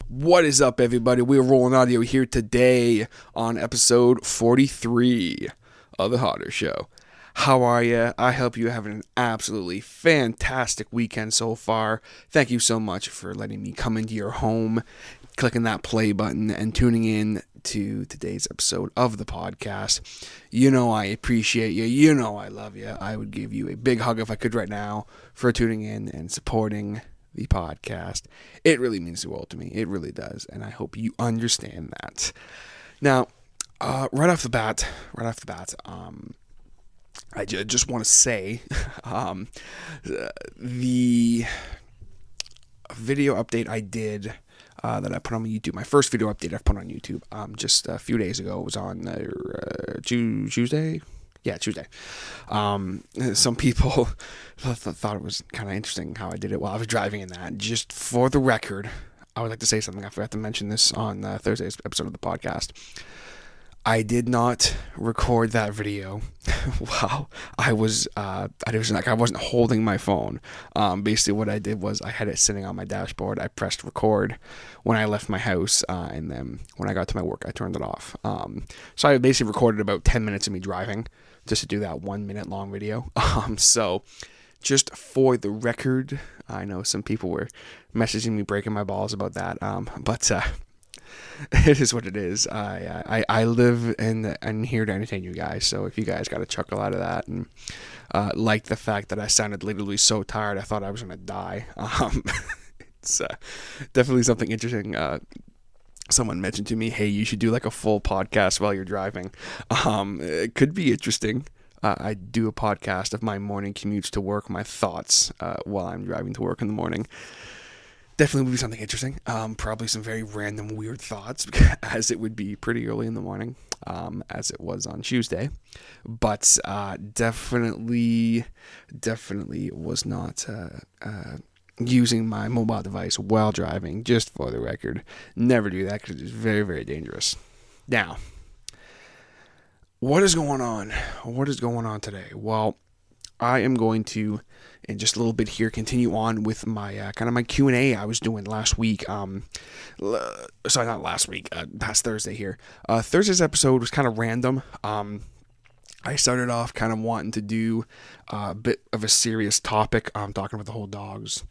What is up, everybody? We're rolling audio here today on episode 43 of The Hotter Show. How are you? I hope you're having an absolutely fantastic weekend so far. Thank you so much for letting me come into your home, clicking that play button, and tuning in to today's episode of the podcast. You know I appreciate you. You know I love you. I would give you a big hug if I could right now for tuning in and supporting the podcast. It really means the world to me. It really does, and I hope you understand that. Now, right off the bat, I just want to say the video update I did that I put on YouTube, my first video update I've put on YouTube just a few days ago. It was on Tuesday. Yeah, Tuesday. Some people thought it was kind of interesting how I did it while I was driving in that. Just for the record, I would like to say something. I forgot to mention this on Thursday's episode of the podcast. I did not record that video while I wasn't holding my phone. Basically what I did was I had it sitting on my dashboard. I pressed record when I left my house, and then when I got to my work, I turned it off. So I basically recorded about 10 minutes of me driving just to do that 1 minute long video. So just for the record, I know some people were messaging me breaking my balls about that, but it is what it is. I live and here to entertain you guys. So if you guys got a chuckle out of that and like the fact that I sounded literally so tired I thought I was gonna die, it's definitely something interesting. Someone mentioned to me, hey, you should do like a full podcast while you're driving. It could be interesting. I do a podcast of my morning commutes to work, my thoughts while I'm driving to work in the morning. Definitely would be something interesting. Probably some very random, weird thoughts, as it would be pretty early in the morning, as it was on Tuesday. But definitely was not using my mobile device while driving, just for the record. Never do that because it's very, very dangerous. Now, what is going on? What is going on today? Well, I am going to, in just a little bit here, continue on with my kind of my Q&A I was doing last week. Sorry, not last week, past Thursday here. Thursday's episode was kind of random. I started off kind of wanting to do a bit of a serious topic, talking about the whole dogs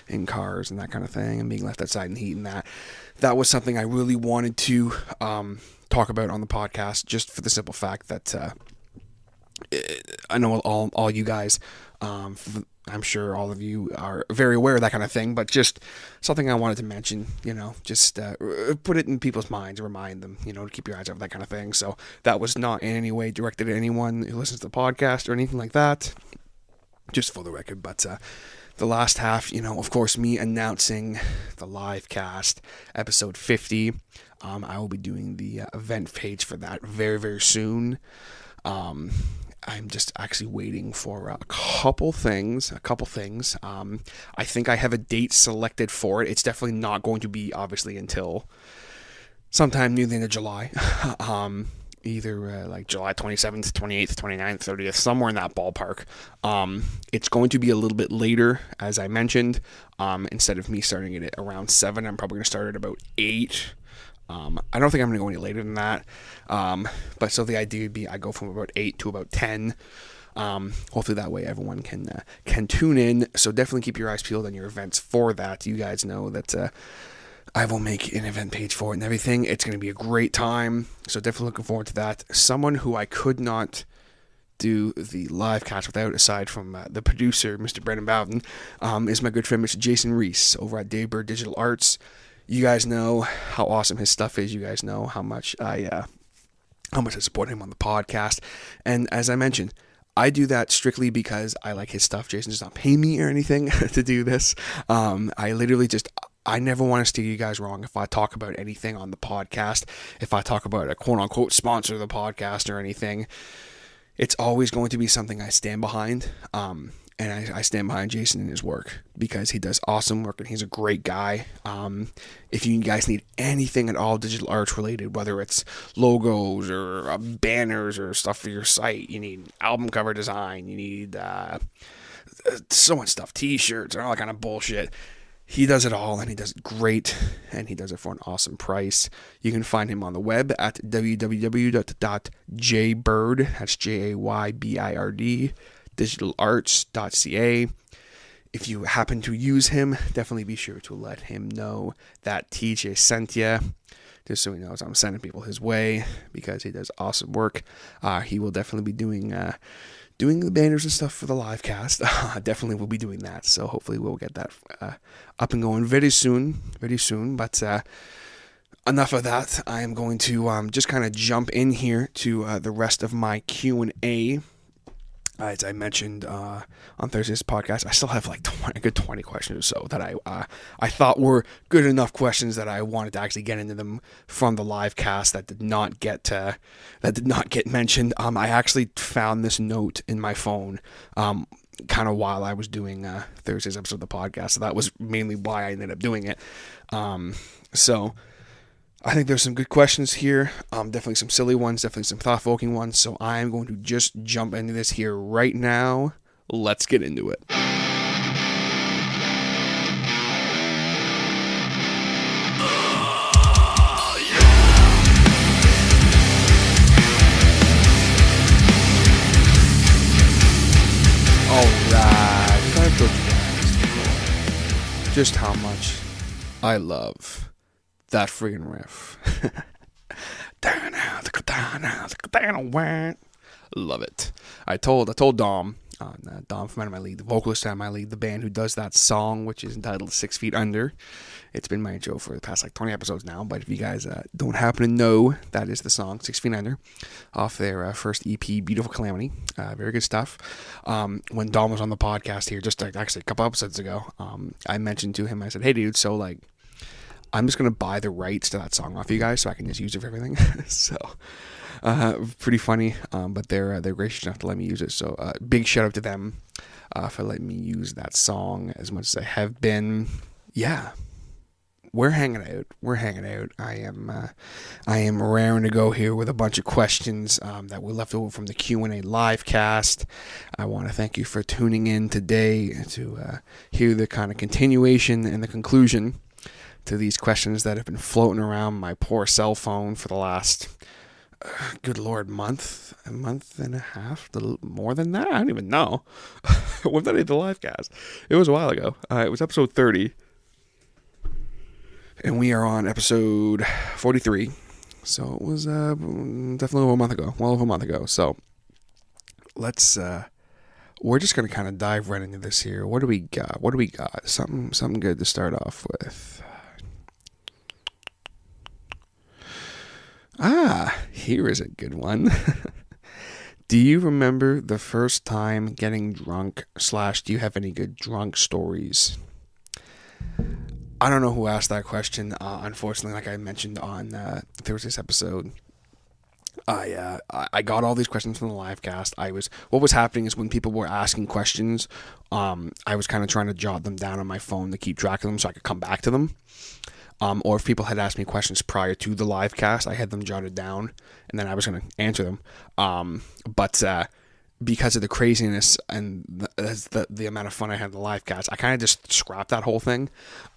in cars and that kind of thing, and being left outside in the heat, and that was something I really wanted to talk about on the podcast, just for the simple fact that I know all you guys, I'm sure all of you are very aware of that kind of thing, but just something I wanted to mention, just put it in people's minds, remind them, to keep your eyes out for that kind of thing. So that was not in any way directed at anyone who listens to the podcast or anything like that, just for the record. But the last half, of course, me announcing the LiveCast episode 50. I will be doing the event page for that very, very soon. I'm just actually waiting for a couple things. I think I have a date selected for it. It's definitely not going to be, obviously, until sometime near the end of July. Either like July 27th, 28th, 29th, 30th, somewhere in that ballpark. It's going to be a little bit later, as I mentioned. Instead of me starting it at around 7, I'm probably going to start at about 8. I don't think I'm going to go any later than that. But so the idea would be I go from about 8 to about 10. Hopefully that way everyone can tune in. So definitely keep your eyes peeled on your events for that. You guys know that I will make an event page for it and everything. It's going to be a great time. So definitely looking forward to that. Someone who I could not do the live cast without, aside from the producer, Mr. Brendan Bowden, is my good friend, Mr. Jason Reese over at Daybird Digital Arts. You guys know how awesome his stuff is. You guys know how much I support him on the podcast. And as I mentioned, I do that strictly because I like his stuff. Jason does not pay me or anything to do this. I never want to steer you guys wrong if I talk about anything on the podcast. If I talk about a quote-unquote sponsor of the podcast or anything, it's always going to be something I stand behind. And I stand behind Jason and his work because he does awesome work and he's a great guy. If you guys need anything at all digital arts related, whether it's logos or banners or stuff for your site, you need album cover design, you need so much stuff, t-shirts and all that kind of bullshit, He does it all, and he does it great, and he does it for an awesome price. You can find him on the web at www.jaybird, that's Jaybird, digitalarts.ca. If you happen to use him, definitely be sure to let him know that TJ sent you, just so he knows I'm sending people his way, because he does awesome work. He will definitely be doing the banners and stuff for the live cast. Definitely will be doing that, so hopefully we'll get that up and going very soon. But enough of that. I am going to just kind of jump in here to the rest of my Q&A. As I mentioned on Thursday's podcast, I still have like a good 20 questions or so that I thought were good enough questions that I wanted to actually get into them from the live cast that did not get mentioned. I actually found this note in my phone kind of while I was doing Thursday's episode of the podcast, so that was mainly why I ended up doing it. So I think there's some good questions here, definitely some silly ones, definitely some thought-provoking ones, so I'm going to just jump into this here right now. Let's get into it. Alright, I've told you guys before just how much I love that friggin' riff. Love it. I told Dom from Out of My League, the vocalist out of my league, the band who does that song, which is entitled 6 Feet Under. It's been my intro for the past like 20 episodes now, but if you guys don't happen to know, that is the song 6 Feet Under off their first EP, Beautiful Calamity. Very good stuff. When Dom was on the podcast here, just like actually a couple episodes ago, I mentioned to him, I said, hey dude, so like, I'm just going to buy the rights to that song off you guys so I can just use it for everything. So, pretty funny, but they're gracious enough to let me use it. So, big shout out to them for letting me use that song as much as I have been. Yeah, we're hanging out. I am raring to go here with a bunch of questions that were left over from the Q&A live cast. I want to thank you for tuning in today to hear the kind of continuation and the conclusion to these questions that have been floating around my poor cell phone for the last, good lord, a month and a half, more than that. I don't even know. When did I do the live cast? It was a while ago. It was episode 30, and we are on episode 43. So it was definitely well over a month ago. So let's. We're just gonna kind of dive right into this here. What do we got? Something good to start off with. Here is a good one. Do you remember the first time getting drunk / do you have any good drunk stories? I don't know who asked that question. Unfortunately, like I mentioned on Thursday's episode, I got all these questions from the live cast. What was happening is when people were asking questions, I was kind of trying to jot them down on my phone to keep track of them so I could come back to them. Or if people had asked me questions prior to the live cast, I had them jotted down, and then I was going to answer them. But because of the craziness and the amount of fun I had in the live cast, I kind of just scrapped that whole thing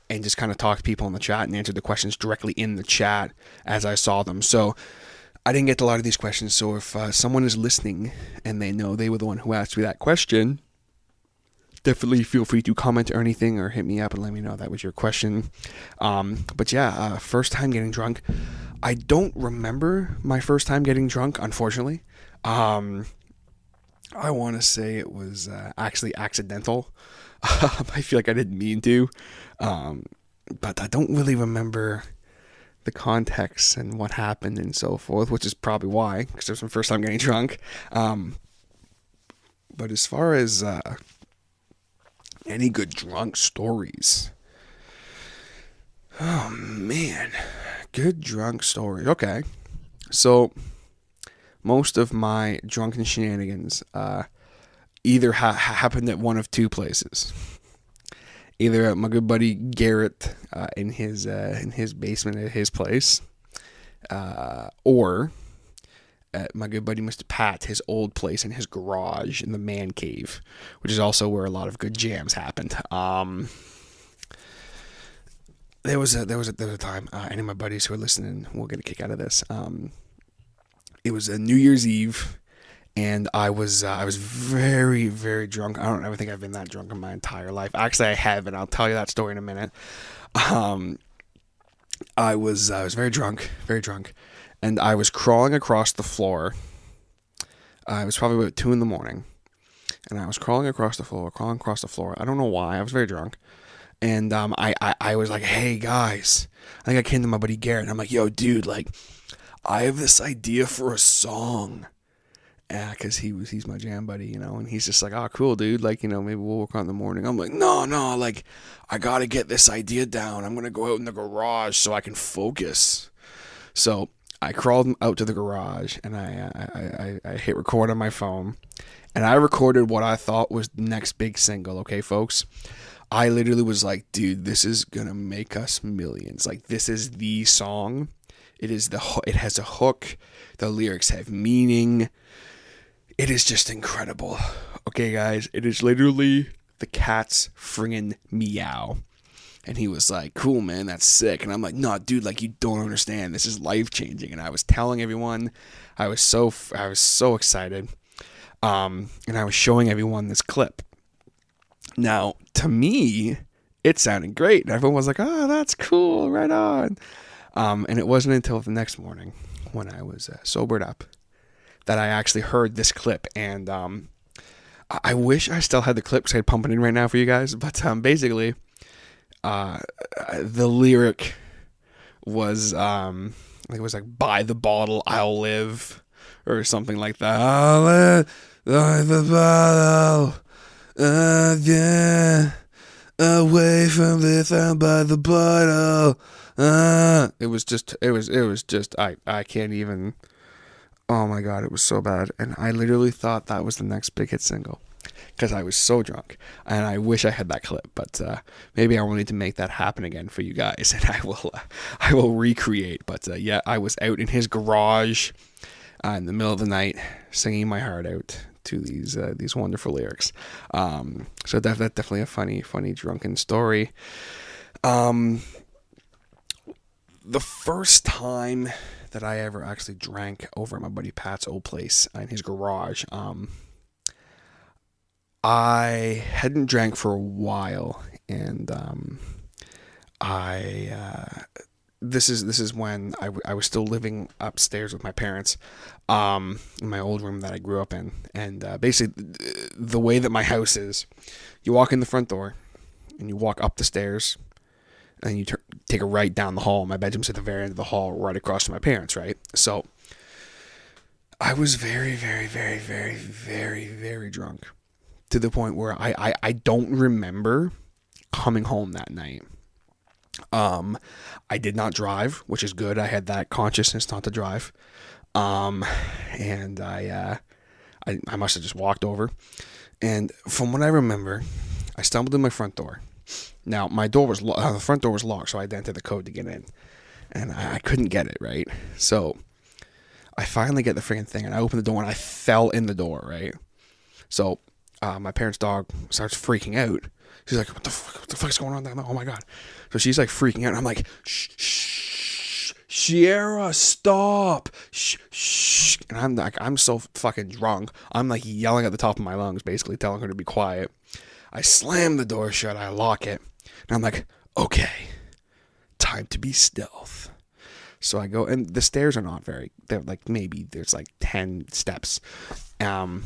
and just kind of talked to people in the chat and answered the questions directly in the chat as I saw them. So I didn't get to a lot of these questions. So if someone is listening and they know they were the one who asked me that question, definitely feel free to comment or anything or hit me up and let me know that was your question. But yeah, first time getting drunk. I don't remember my first time getting drunk, unfortunately. I want to say it was actually accidental. I feel like I didn't mean to. But I don't really remember the context and what happened and so forth, which is probably why, because it was my first time getting drunk. But as far as any good drunk stories? Oh, man. Good drunk stories. Okay. So, most of my drunken shenanigans either happened at one of two places. Either at my good buddy Garrett in his basement at his place, or at my good buddy Mr. Pat, his old place in his garage in the man cave, which is also where a lot of good jams happened. there was a time. Any of my buddies who are listening will get a kick out of this. It was a New Year's Eve, and I was very, very drunk. I don't ever think I've been that drunk in my entire life. Actually, I haven't. I'll tell you that story in a minute. Um, I was very drunk, and I was crawling across the floor. It was probably about 2 a.m, and I was crawling across the floor, I don't know why. I was very drunk, and I was like, "Hey guys," I think I came to my buddy Garrett, and I'm like, "Yo, dude, like, I have this idea for a song." Yeah, cause he's my jam buddy, and he's just like, "Oh, cool, dude. Like, maybe we'll work on it in the morning." I'm like, "No, no, like, I gotta get this idea down. I'm gonna go out in the garage so I can focus." So I crawled out to the garage, and I hit record on my phone, and I recorded what I thought was the next big single. Okay, folks, I literally was like, "Dude, this is gonna make us millions. Like, this is the song. It has a hook. The lyrics have meaning. It is just incredible." Okay, guys, it is literally the cat's friggin' meow. And he was like, "Cool, man, that's sick." And I'm like, "No, dude, like, you don't understand. This is life changing." And I was telling everyone, I was so excited. And I was showing everyone this clip. Now, to me, it sounded great. And everyone was like, "Oh, that's cool, right on." And it wasn't until the next morning, when I was sobered up, that I actually heard this clip. And I wish I still had the clip, because I'd pump it in right now for you guys. But basically, the lyric was, I think it was like, "By the bottle, I'll live," or something like that. "I'll live by the bottle, yeah, away from this, I'm by the bottle." It was just, I can't even. Oh my god, it was so bad. And I literally thought that was the next big hit single, because I was so drunk. And I wish I had that clip, but maybe I will need to make that happen again for you guys, and I will recreate. But yeah, I was out in his garage in the middle of the night, singing my heart out to these wonderful lyrics. So that's definitely a funny drunken story. The first time that I ever actually drank over at my buddy Pat's old place in his garage, I hadn't drank for a while, and this is when I was still living upstairs with my parents, in my old room that I grew up in. And basically, the way that my house is, you walk in the front door, and you walk up the stairs, and you take a right down the hall. My bedroom's at the very end of the hall, right across from my parents, right? So I was very, very, very, very, very, very drunk, to the point where I don't remember coming home that night. I did not drive, which is good. I had that consciousness not to drive. And I must have just walked over. And from what I remember, I stumbled in my front door. Now, the front door was locked, so I had to enter the code to get in. And I couldn't get it, right? So I finally get the freaking thing, and I open the door, and I fell in the door, right? So my parents' dog starts freaking out. She's like, "What the fuck's going on?" Oh my god! So she's like freaking out, and I'm like, "Shh, shh, Sierra, stop, shh, shh." And I'm so fucking drunk. I'm like yelling at the top of my lungs, basically telling her to be quiet. I slam the door shut. I lock it, and I'm like, "Okay, time to be stealth." So I go, and the stairs are not they're like, maybe there's like 10 steps. And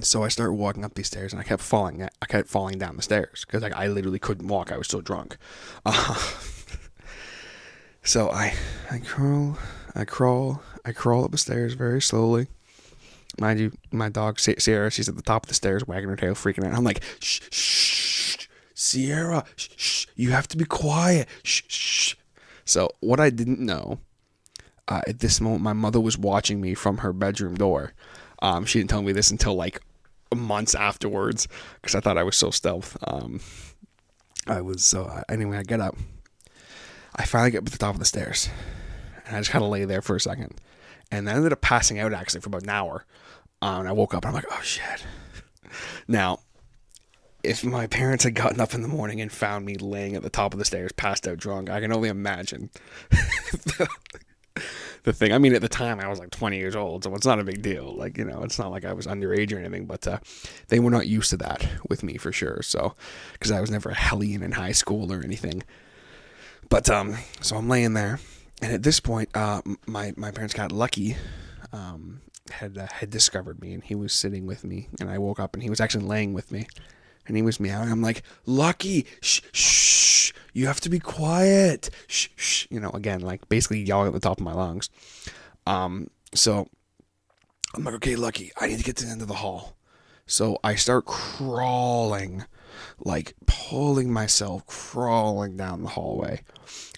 so I started walking up these stairs, and I kept falling down the stairs, because I literally couldn't walk. I was so drunk. So I crawl up the stairs very slowly. Mind you, my dog Sierra, she's at the top of the stairs, wagging her tail, freaking out. I'm like, "Shh, shh, Sierra, shh, you have to be quiet, shh, shh." So what I didn't know, at this moment, my mother was watching me from her bedroom door. She didn't tell me this until like months afterwards, because I thought I was so stealth. Anyway, I get up. I finally get up to the top of the stairs, and I just kind of lay there for a second, and I ended up passing out actually for about an hour. And I woke up, and I'm like, "Oh shit." Now, if my parents had gotten up in the morning and found me laying at the top of the stairs, passed out drunk, I can only imagine the thing. I mean, at the time I was like 20 years old, so it's not a big deal. Like, it's not like I was underage or anything, but they were not used to that with me for sure. So, because I was never a hellion in high school or anything. But so I'm laying there, and at this point, my parents got lucky. Had discovered me, and he was sitting with me, and I woke up, and he was actually laying with me, and he was meowing. I'm like, Lucky, shh, shh, you have to be quiet, shh, shh. Again, like basically yelling at the top of my lungs. So I'm like, okay, Lucky, I need to get to the end of the hall. So I start crawling, like pulling myself, crawling down the hallway.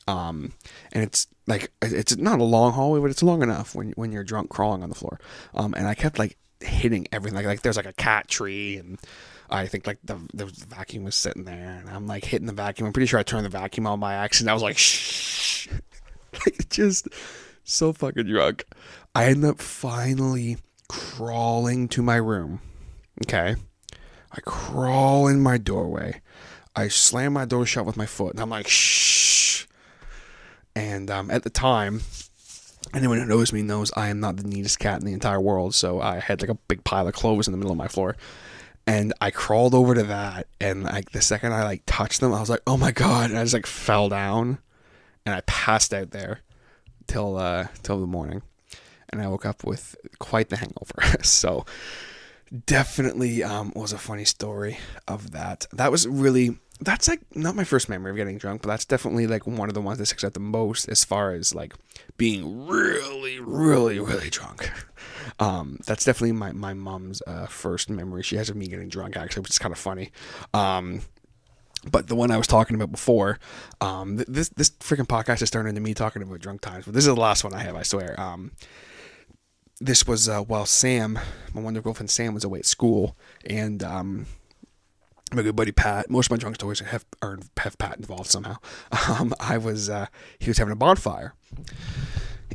And it's like, it's not a long hallway, but it's long enough when you're drunk crawling on the floor. And I kept like hitting everything. Like there's like a cat tree, and I think like the vacuum was sitting there, and I'm like hitting the vacuum. I'm pretty sure I turned the vacuum on by accident. I was like, shh, like just so fucking drunk. I ended up finally crawling to my room. Okay. I crawl in my doorway. I slam my door shut with my foot, and I'm like, shh. And at the time, anyone who knows me knows I am not the neatest cat in the entire world, so I had like a big pile of clothes in the middle of my floor. And I crawled over to that, and like the second I like touched them, I was like, oh my God, and I just like fell down, and I passed out there till the morning. And I woke up with quite the hangover. So definitely was a funny story of that. That's like not my first memory of getting drunk, but that's definitely like one of the ones that sticks out the most as far as like being really, really, really drunk. That's definitely my mom's first memory she has of me getting drunk, actually, which is kind of funny. But the one I was talking about before, this freaking podcast is turning into me talking about drunk times, but this is the last one I have, I swear. This was while Sam, my wonderful girlfriend Sam, was away at school, and my good buddy Pat. Most of my drunk stories have Pat involved somehow. He was having a bonfire,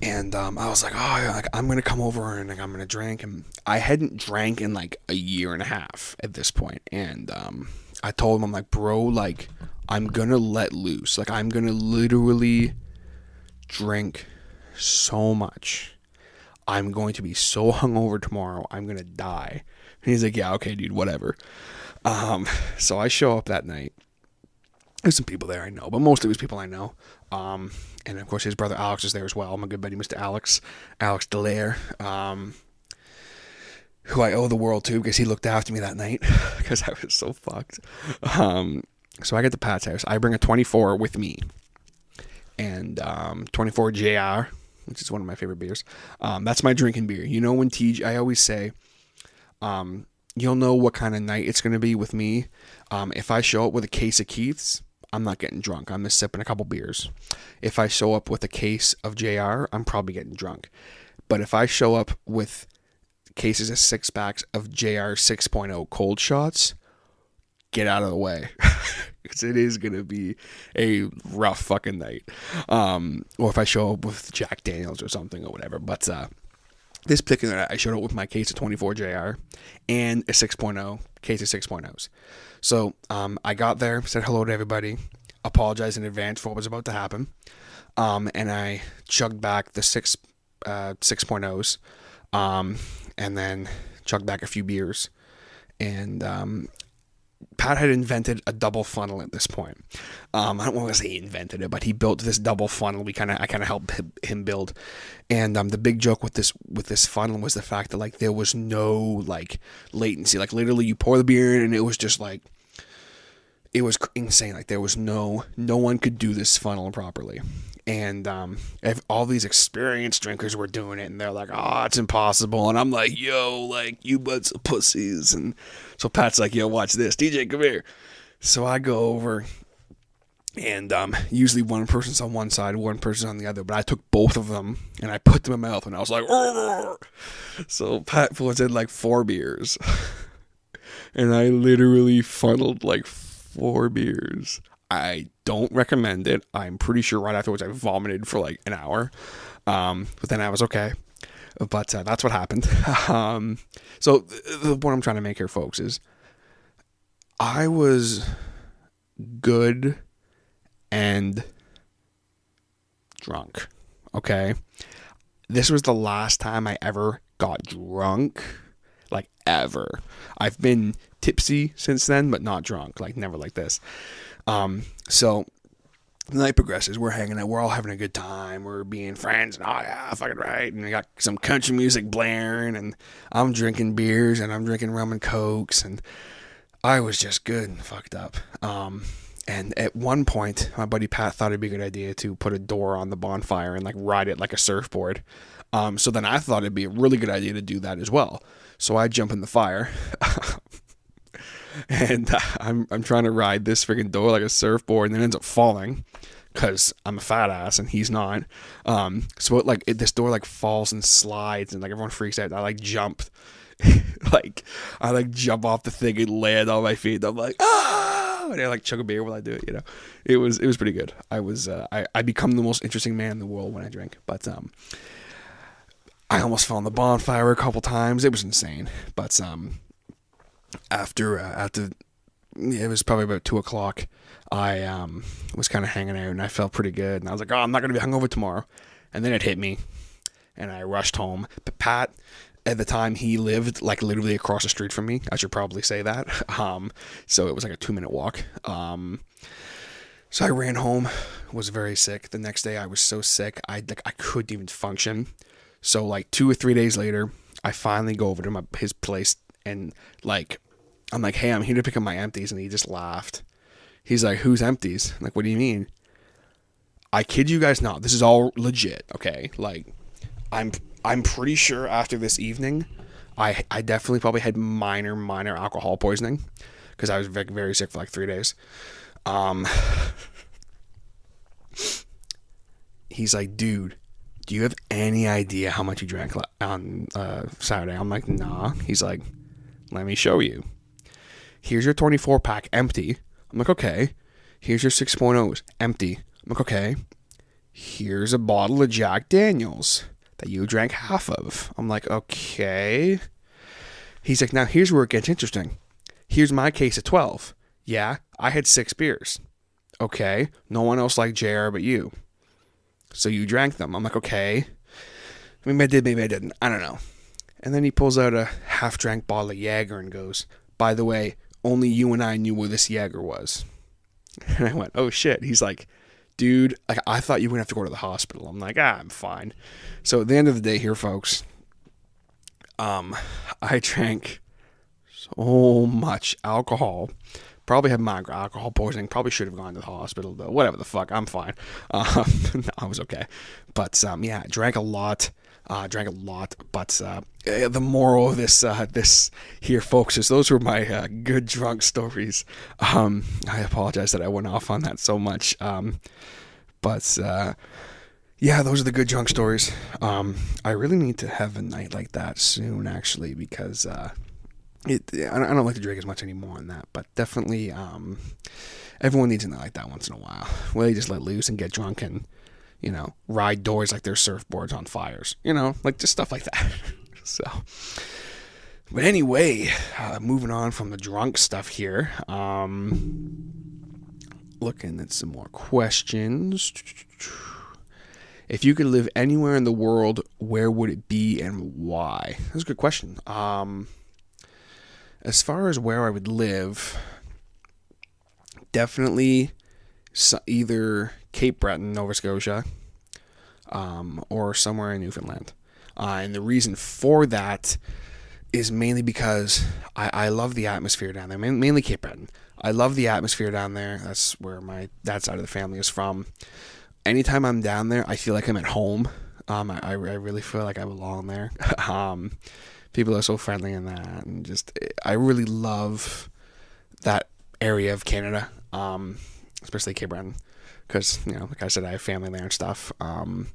and I was like, oh, yeah, like, I'm gonna come over and like, I'm gonna drink. And I hadn't drank in like a year and a half at this point, and I told him, I'm like, bro, like I'm gonna let loose. Like I'm gonna literally drink so much. I'm going to be so hungover tomorrow, I'm going to die. And he's like, yeah, okay, dude, whatever. So I show up that night. There's some people there I know, but mostly it was people I know. And of course his brother Alex is there as well. My good buddy, Mr. Alex Delaire, who I owe the world to because he looked after me that night because I was so fucked. So I get to Pat's house. I bring a 24 with me. And 24 JR, which is one of my favorite beers. That's my drinking beer. When I always say, you'll know what kind of night it's going to be with me. If I show up with a case of Keith's, I'm not getting drunk. I'm just sipping a couple beers. If I show up with a case of JR, I'm probably getting drunk. But if I show up with cases of 6-packs of JR 6.0 cold shots, get out of the way. Because it is going to be a rough fucking night. Or if I show up with Jack Daniels or something or whatever. But this particular night, I showed up with my case of 24 JR and a 6.0 case of 6.0s. So I got there, said hello to everybody, apologized in advance for what was about to happen. And I chugged back the 6.0s and then chugged back a few beers. And Pat had invented a double funnel at this point. I don't want to say he invented it, but he built this double funnel. I kind of helped him build. And the big joke with this funnel was the fact that like there was no like latency. Like literally, you pour the beer in, and it was just like it was insane. Like there was no one could do this funnel properly. And if all these experienced drinkers were doing it, and they're like, oh, it's impossible. And I'm like, yo, like, you butts of pussies. And so Pat's like, yo, watch this. DJ, come here. So I go over, and usually one person's on one side, one person's on the other. But I took both of them, and I put them in my mouth, and I was like, "Arr!" So Pat puts in like 4 beers. And I literally funneled like 4 beers. I don't recommend it. I'm pretty sure right afterwards I vomited for like an hour. But then I was okay. But that's what happened. So the point I'm trying to make here, folks, is I was good and drunk. Okay. This was the last time I ever got drunk. Like, ever. I've been tipsy since then, but not drunk. Like, never like this. So the night progresses. We're hanging out. We're all having a good time. We're being friends. And, oh, yeah, fucking right. And we got some country music blaring. And I'm drinking beers. And I'm drinking rum and cokes. And I was just good and fucked up. And at one point, my buddy Pat thought it'd be a good idea to put a door on the bonfire and like ride it like a surfboard. So then I thought it'd be a really good idea to do that as well. So I jump in the fire, and I'm trying to ride this freaking door like a surfboard, and then it ends up falling because I'm a fat ass and he's not. So this door like falls and slides, and like everyone freaks out. I like jump, I jump off the thing and land on my feet. And I'm like, ah! And I like chug a beer while I do it. You know, it was pretty good. I become the most interesting man in the world when I drink, but I almost fell on the bonfire a couple times. It was insane. But after it was probably about 2:00, I was kind of hanging out and I felt pretty good. And I was like, oh, I'm not gonna be hungover tomorrow. And then it hit me, and I rushed home. But Pat, at the time, he lived like literally across the street from me. I should probably say that. So it was like a 2-minute walk. So I ran home. Was very sick. The next day, I was so sick I couldn't even function. So like 2 or 3 days later, I finally go over to his place and like, I'm like, hey, I'm here to pick up my empties. And he just laughed. He's like, whose empties? I'm like, what do you mean? I kid you guys not. This is all legit. Okay. Like I'm pretty sure after this evening, I definitely probably had minor alcohol poisoning because I was very, very sick for like 3 days. He's like, dude, do you have any idea how much you drank on Saturday? I'm like, nah. He's like, let me show you. Here's your 24-pack empty. I'm like, okay. Here's your 6.0s empty. I'm like, okay. Here's a bottle of Jack Daniels that you drank half of. I'm like, okay. He's like, now here's where it gets interesting. Here's my case of 12. Yeah, I had 6 beers. Okay. No one else liked JR but you. So you drank them. I'm like, okay. Maybe I did, maybe I didn't. I don't know. And then he pulls out a half-drank bottle of Jaeger and goes, by the way, only you and I knew where this Jaeger was. And I went, oh shit. He's like, dude, like, I thought you wouldn't have to go to the hospital. I'm like, I'm fine. So at the end of the day here, folks, I drank so much alcohol. Probably had mild alcohol poisoning. Probably should have gone to the hospital, though. Whatever the fuck, I'm fine. No, I was okay. But yeah, drank a lot. But the moral of this here, folks, is those were my good drunk stories. I apologize that I went off on that so much. But yeah, those are the good drunk stories. I really need to have a night like that soon, actually, because I don't like to drink as much anymore on that, but definitely everyone needs a night like that once in a while, where they just let loose and get drunk and, you know, ride doors like they're surfboards on fires, you know, like just stuff like that. So, but anyway, moving on from the drunk stuff here, looking at some more questions. If you could live anywhere in the world, where would it be and why? That's a good question. As far as where I would live, definitely either Cape Breton, Nova Scotia, or somewhere in Newfoundland. And the reason for that is mainly because I love the atmosphere down there, mainly Cape Breton. I love the atmosphere down there. That's where my dad's side of the family is from. Anytime I'm down there, I feel like I'm at home. I really feel like I belong there. People are so friendly in that, and just I really love that area of Canada, especially Cape Breton, because, you know, like I said, I have family there and stuff. I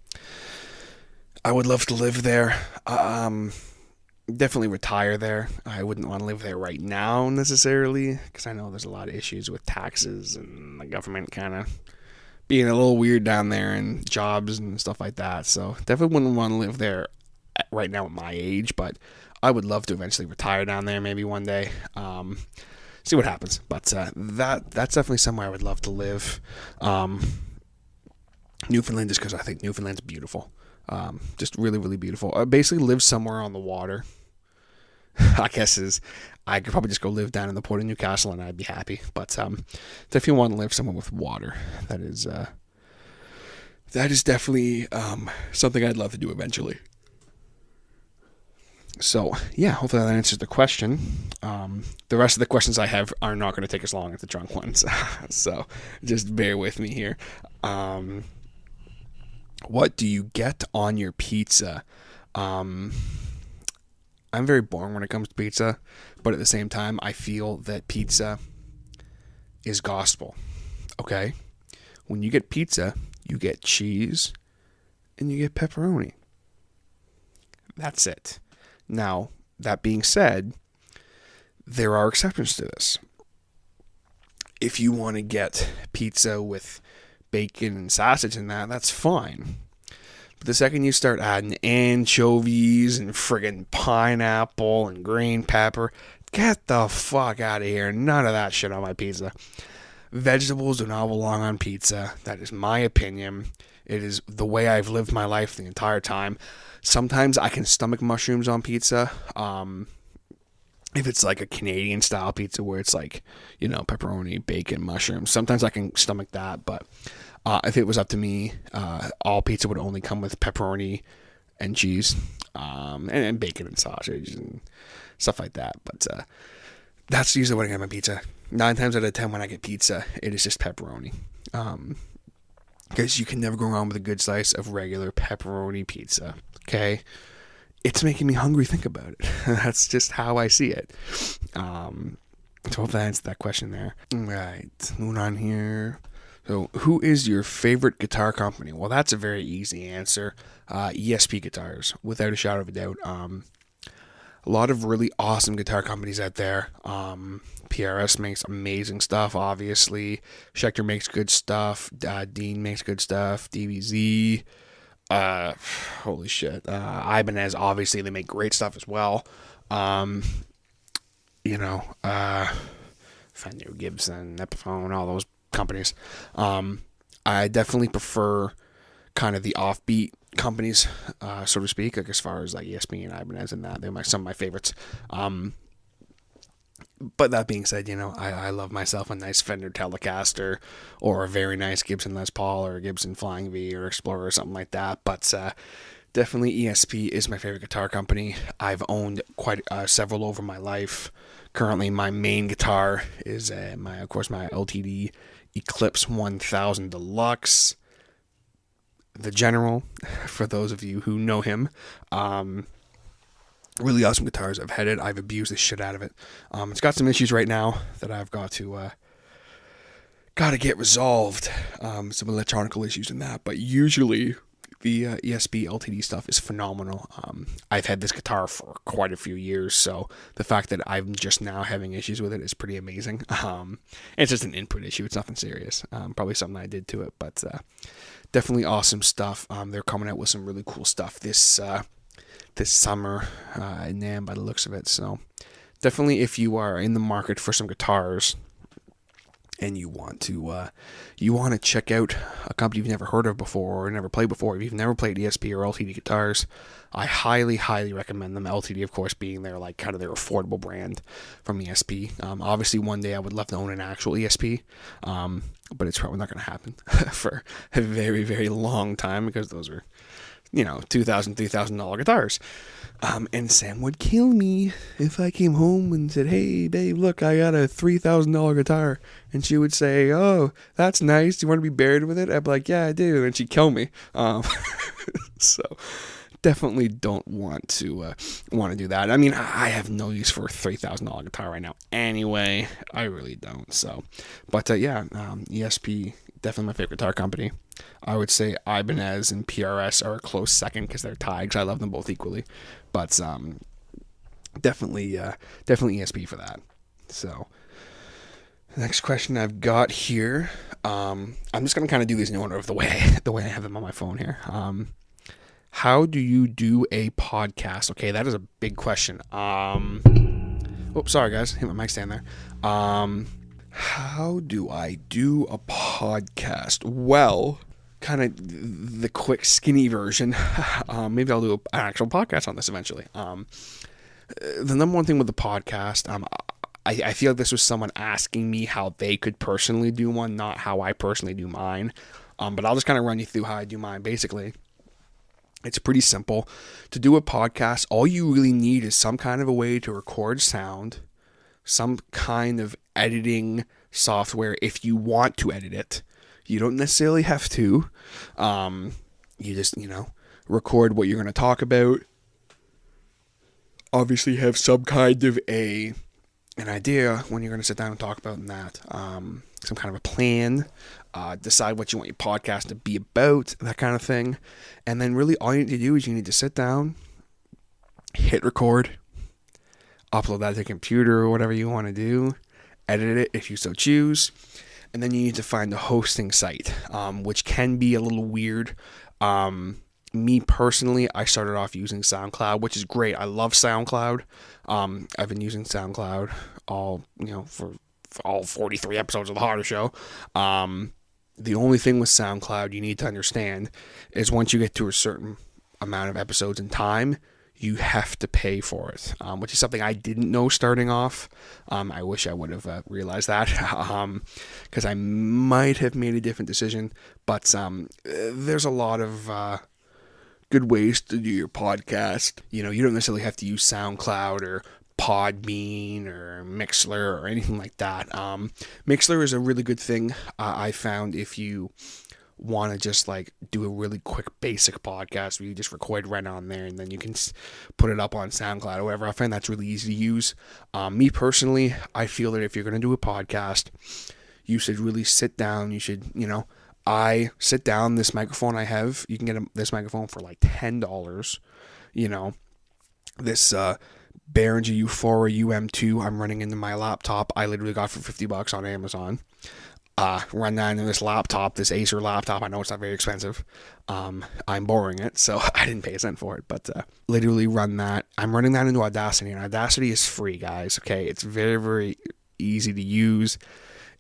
would love to live there. Definitely retire there. I wouldn't want to live there right now necessarily, because I know there's a lot of issues with taxes and the government kind of being a little weird down there, and jobs and stuff like that. So definitely wouldn't want to live there right now at my age, but I would love to eventually retire down there maybe one day. see what happens. But that's definitely somewhere I would love to live. Newfoundland, just because I think Newfoundland's beautiful. Just really, really beautiful. Basically live somewhere on the water. I guess I could probably just go live down in the port of Newcastle and I'd be happy. But if you want to live somewhere with water, that is definitely something I'd love to do eventually. So, yeah, hopefully that answers the question. The rest of the questions I have are not going to take as long as the drunk ones. So, just bear with me here. What do you get on your pizza? I'm very boring when it comes to pizza, but at the same time, I feel that pizza is gospel. Okay? When you get pizza, you get cheese and you get pepperoni. That's it. Now, that being said, there are exceptions to this. If you want to get pizza with bacon and sausage and that's fine. But the second you start adding anchovies and friggin' pineapple and green pepper, get the fuck out of here. None of that shit on my pizza. Vegetables do not belong on pizza. That is my opinion. It is the way I've lived my life the entire time. Sometimes I can stomach mushrooms on pizza. If it's like a Canadian style pizza where it's like, pepperoni, bacon, mushrooms. Sometimes I can stomach that, but if it was up to me, all pizza would only come with pepperoni and cheese, and bacon and sausage and stuff like that. But that's usually what I get on my pizza. 9 times out of 10 when I get pizza, it is just pepperoni. Because you can never go wrong with a good slice of regular pepperoni pizza. Okay? It's making me hungry think about it. That's just how I see it. So hope that answered that question there. All right, moving on here. So who is your favorite guitar company? Well, that's a very easy answer. ESP Guitars, without a shadow of a doubt. A lot of really awesome guitar companies out there. PRS makes amazing stuff, obviously. Schecter makes good stuff. Dean makes good stuff. DBZ. Holy shit. Ibanez, obviously, they make great stuff as well. Fender, Gibson, Epiphone, all those companies. I definitely prefer kind of the offbeat companies, so to speak, like as far as like ESP and Ibanez and that. They're some of my favorites. But that being said, I love myself a nice Fender Telecaster or a very nice Gibson Les Paul or a Gibson Flying V or Explorer or something like that. But definitely ESP is my favorite guitar company. I've owned quite several over my life. Currently, my main guitar is my LTD Eclipse 1000 Deluxe. The General, for those of you who know him. Really awesome guitars. I've had it. I've abused the shit out of it. It's got some issues right now that I've got to get resolved. Some electronical issues in that. But usually the ESP LTD stuff is phenomenal. I've had this guitar for quite a few years, so the fact that I'm just now having issues with it is pretty amazing. It's just an input issue. It's nothing serious. Probably something I did to it, but definitely awesome stuff. They're coming out with some really cool stuff this summer in NAMM by the looks of it. So definitely if you are in the market for some guitars and you want to check out a company you've never heard of before or never played before, if you've never played ESP or LTD guitars, I highly, highly recommend them. LTD, of course, being their kind of their affordable brand from ESP. Obviously, one day I would love to own an actual ESP, but it's probably not going to happen for a very, very long time because those are $2,000, $3,000 guitars. And Sam would kill me if I came home and said, "Hey, babe, look, I got a $3,000 guitar." And she would say, "Oh, that's nice. Do you want to be buried with it?" I'd be like, "Yeah, I do." And she'd kill me. So definitely don't want to do that. I mean, I have no use for a $3,000 guitar right now anyway. I really don't. So, but ESP, definitely my favorite guitar company. I would say Ibanez and PRS are a close second because they're tied, because I love them both equally. But definitely ESP for that. So the next question I've got here, I'm just gonna kind of do these in order of the way I have them on my phone here. How do you do a podcast? Okay, that is a big question. Oh, sorry guys, hit my mic stand there. How do I do a podcast? Well, kind of the quick, skinny version. Maybe I'll do an actual podcast on this eventually. The number one thing with the podcast, I feel like this was someone asking me how they could personally do one, not how I personally do mine. But I'll just kind of run you through how I do mine. Basically, it's pretty simple. To do a podcast, all you really need is some kind of a way to record sound, some kind of editing software if you want to edit it. You don't necessarily have to. You just, record what you're going to talk about. Obviously have some kind of an idea when you're going to sit down and talk about that. Some kind of a plan. Decide what you want your podcast to be about, that kind of thing. And then really all you need to do is you need to sit down, hit record, upload that to a computer or whatever you want to do, edit it if you so choose, and then you need to find a hosting site, which can be a little weird. Me personally, I started off using SoundCloud, which is great. I love SoundCloud. I've been using SoundCloud for all 43 episodes of The Harder Show. The only thing with SoundCloud you need to understand is once you get to a certain amount of episodes in time, you have to pay for it, which is something I didn't know starting off. I wish I would have realized that, because I might have made a different decision. But there's a lot of good ways to do your podcast. You don't necessarily have to use SoundCloud or Podbean or Mixler or anything like that. Mixler is a really good thing. I found if you want to just do a really quick basic podcast where you just record right on there and then you can put it up on SoundCloud or whatever. I find that's really easy to use. Me personally, I feel that if you're going to do a podcast, you should really sit down. You should, I sit down. This microphone I have, you can get this microphone for $10. This Behringer U4 UM2 I'm running into my laptop. I literally got for $50 on Amazon. Run that into this laptop, this Acer laptop. I know it's not very expensive. I'm borrowing it, so I didn't pay a cent for it. But literally run that. I'm running that into Audacity, and Audacity is free, guys. Okay, it's very, very easy to use.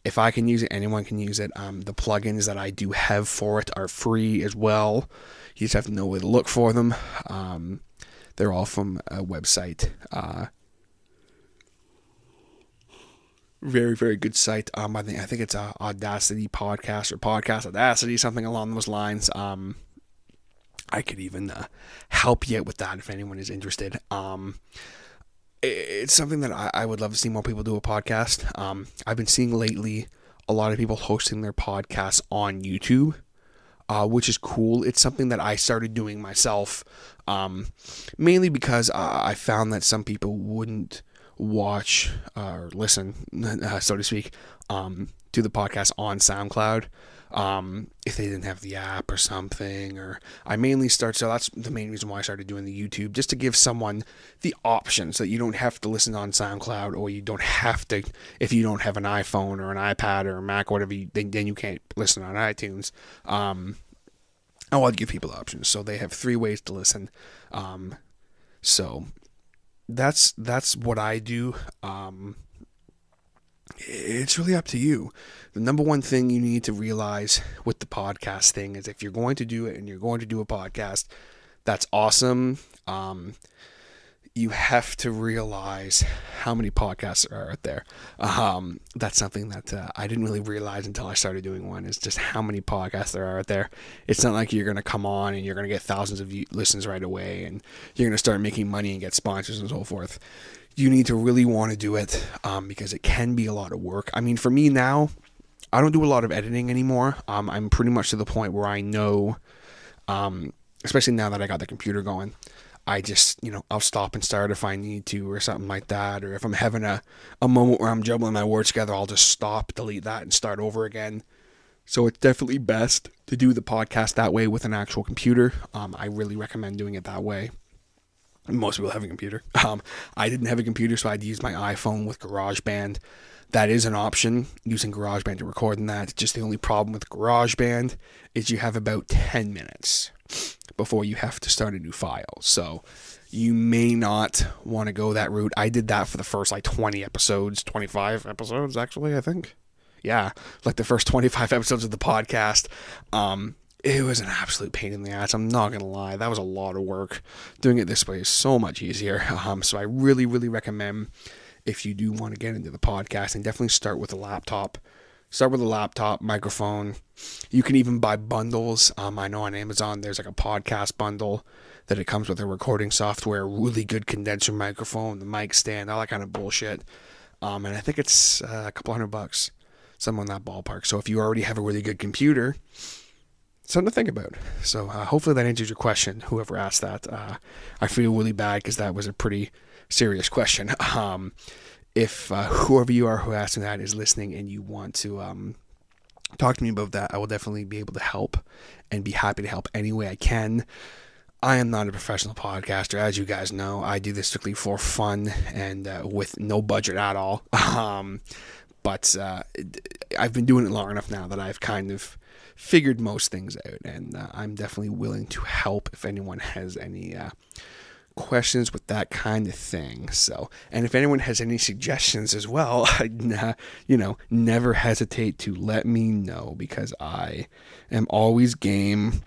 If I can use it, anyone can use it. The plugins that I do have for it are free as well. You just have to know where to look for them. They're all from a website. Very, very good site. I think it's Audacity Podcast or Podcast Audacity, something along those lines. I could even help you out with that if anyone is interested. It's something that I would love to see more people do a podcast. I've been seeing lately a lot of people hosting their podcasts on YouTube, which is cool. It's something that I started doing myself, mainly because I found that some people wouldn't watch or listen, so to speak, to the podcast on SoundCloud if they didn't have the app or something. Or so that's the main reason why I started doing the YouTube, just to give someone the option so that you don't have to listen on SoundCloud, or you don't have to, if you don't have an iPhone or an iPad or a Mac or whatever, then you can't listen on iTunes. I want to give people options, so they have 3 ways to listen. So that's what I do. It's really up to you. The number one thing you need to realize with the podcast thing is if you're going to do it and you're going to do a podcast, that's awesome. You have to realize how many podcasts are out there. That's something that I didn't really realize until I started doing one, is just how many podcasts there are out there. It's not like you're going to come on and you're going to get thousands of listens right away and you're going to start making money and get sponsors and so forth. You need to really want to do it because it can be a lot of work. I mean, for me now, I don't do a lot of editing anymore. I'm pretty much to the point where I know, especially now that I got the computer going, I just, I'll stop and start if I need to or something like that. Or if I'm having a moment where I'm jumbling my words together, I'll just stop, delete that, and start over again. So it's definitely best to do the podcast that way with an actual computer. I really recommend doing it that way. Most people have a computer. I didn't have a computer, so I'd use my iPhone with GarageBand. That is an option, using GarageBand to record in that. Just the only problem with GarageBand is you have about 10 minutes. before you have to start a new file. So you may not want to go that route. I did that for the first like 20 episodes, 25 episodes actually, I think. Yeah, like the first 25 episodes of the podcast. It was an absolute pain in the ass. I'm not going to lie. That was a lot of work. Doing it this way is so much easier. So I really, really recommend, if you do want to get into the podcast, and definitely start with a laptop. Start with a laptop, microphone. You can even buy bundles. I know on Amazon there's like a podcast bundle that it comes with a recording software, really good condenser microphone, the mic stand, all that kind of bullshit. And I think it's a couple $100, somewhere in that ballpark. So if you already have a really good computer, something to think about. So hopefully that answers your question, whoever asked that. I feel really bad because that was a pretty serious question. If whoever you are who asked me that is listening and you want to talk to me about that, I will definitely be able to help and be happy to help any way I can. I am not a professional podcaster, as you guys know. I do this strictly for fun and with no budget at all. But I've been doing it long enough now that I've kind of figured most things out, and I'm definitely willing to help if anyone has any questions with that kind of thing. So, and if anyone has any suggestions as well, never hesitate to let me know, because I am always game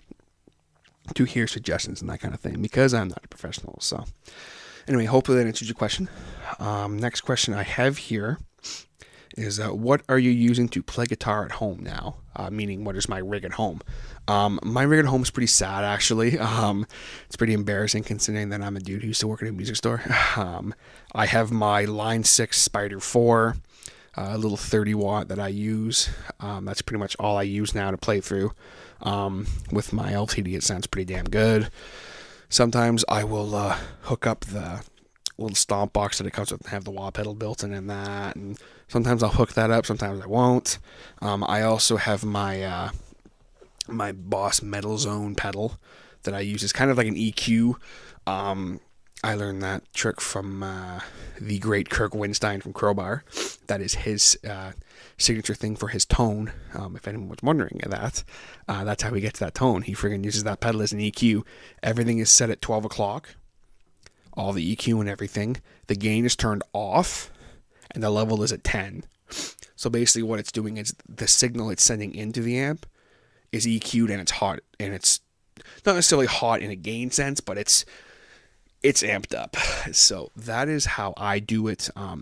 to hear suggestions and that kind of thing, because I'm not a professional. So anyway, hopefully that answers your question. Next question I have here is what are you using to play guitar at home now? Meaning, what is my rig at home? My rig at home is pretty sad, actually. It's pretty embarrassing considering that I'm a dude who used to work at a music store. I have my Line 6 Spider 4, a little 30 watt that I use. That's pretty much all I use now to play through. With my LTD, it sounds pretty damn good. Sometimes I will hook up the little stomp box that it comes with and have the wah pedal built in that, and sometimes I'll hook that up, sometimes I won't. I also have my my Boss Metal Zone pedal that I use. It's kind of like an EQ. I learned that trick from the great Kirk Winstein from Crowbar. That is his signature thing for his tone. If anyone was wondering that, that's how he gets that tone. He friggin' uses that pedal as an EQ. Everything is set at 12 o'clock. All the EQ and everything. The gain is turned off, and the level is at 10. So basically what it's doing is the signal it's sending into the amp is EQ'd, and it's hot, and it's not necessarily hot in a gain sense, but it's amped up. So that is how I do it. I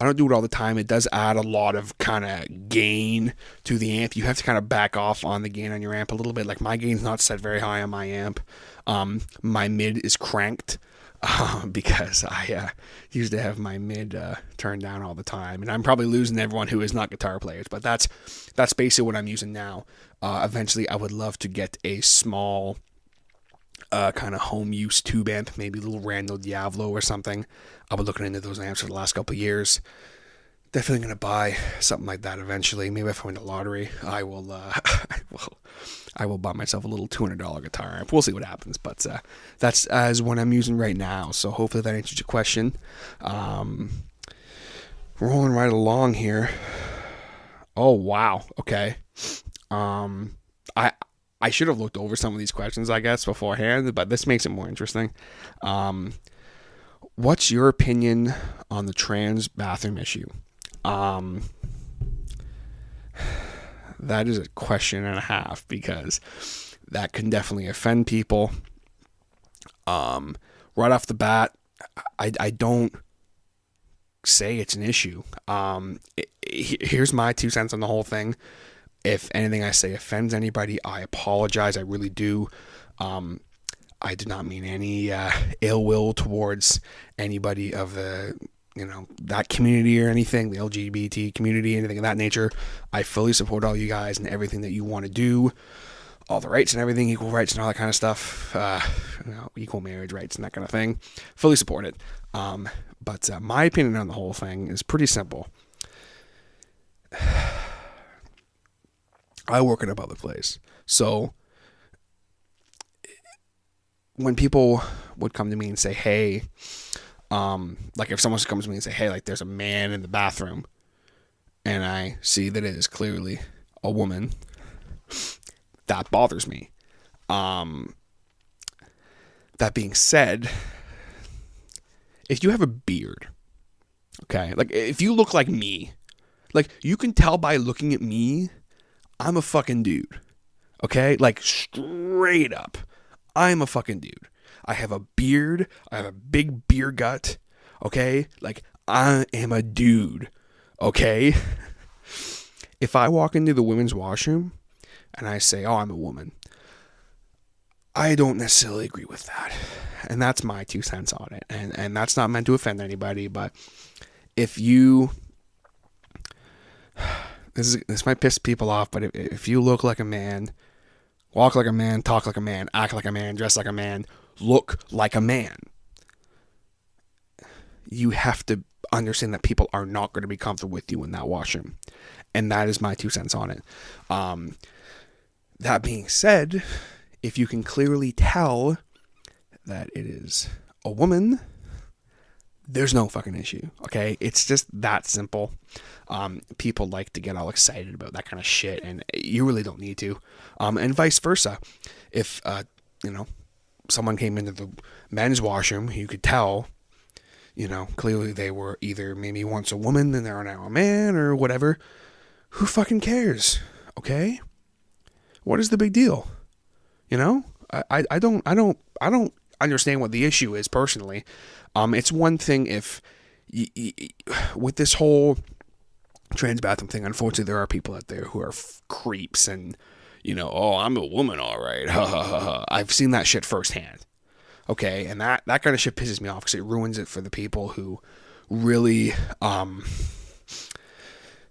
don't do it all the time. It does add a lot of kind of gain to the amp. You have to kind of back off on the gain on your amp a little bit. Like, my gain's not set very high on my amp. My mid is cranked. Because I used to have my mid turned down all the time, and I'm probably losing everyone who is not guitar players, but that's basically what I'm using now. Eventually I would love to get a small kind of home use tube amp, maybe a little Rando Diavolo or something. I've been looking into those amps for the last couple of years. Definitely going to buy something like that eventually. Maybe if I win the lottery, I will buy myself a little $200 guitar amp. We'll see what happens, but that's as what I'm using right now. So hopefully that answers your question. Rolling right along here. Oh wow, okay. I should have looked over some of these questions, I guess, beforehand, but this makes it more interesting. What's your opinion on the trans bathroom issue? That is a question and a half, because that can definitely offend people. Right off the bat, I don't say it's an issue. Here's my 2 cents on the whole thing. If anything I say offends anybody, I apologize. I really do. I did not mean any ill will towards anybody of the that community or anything, the LGBT community, anything of that nature. I fully support all you guys and everything that you want to do, all the rights and everything, equal rights and all that kind of stuff, equal marriage rights and that kind of thing. Fully support it. But my opinion on the whole thing is pretty simple. I work in a public place, so when people would come to me and say, hey, like if someone comes to me and say, hey, like there's a man in the bathroom, and I see that it is clearly a woman, that bothers me. That being said, if you have a beard, okay, like if you look like me, like you can tell by looking at me, I'm a fucking dude. Okay? Like straight up. I'm a fucking dude. I have a beard. I have a big beer gut. Okay? Like I am a dude. Okay? If I walk into the women's washroom and I say, "Oh, I'm a woman," I don't necessarily agree with that. And that's my 2 cents on it. And that's not meant to offend anybody, but if you this might piss people off, but if you look like a man, walk like a man, talk like a man, act like a man, dress like a man, look like a man, you have to understand that people are not going to be comfortable with you in that washroom. And that is my 2 cents on it. That being said, if you can clearly tell that it is a woman, there's no fucking issue, okay? It's just that simple. People like to get all excited about that kind of shit, and you really don't need to. And vice versa. If, someone came into the men's washroom, you could tell, clearly they were either maybe once a woman and they're now a man or whatever. Who fucking cares, okay? What is the big deal? I don't understand what the issue is personally. It's one thing if with this whole trans bathroom thing, unfortunately there are people out there who are creeps and, "Oh, I'm a woman, all right." I've seen that shit firsthand. Okay, and that kind of shit pisses me off because it ruins it for the people who really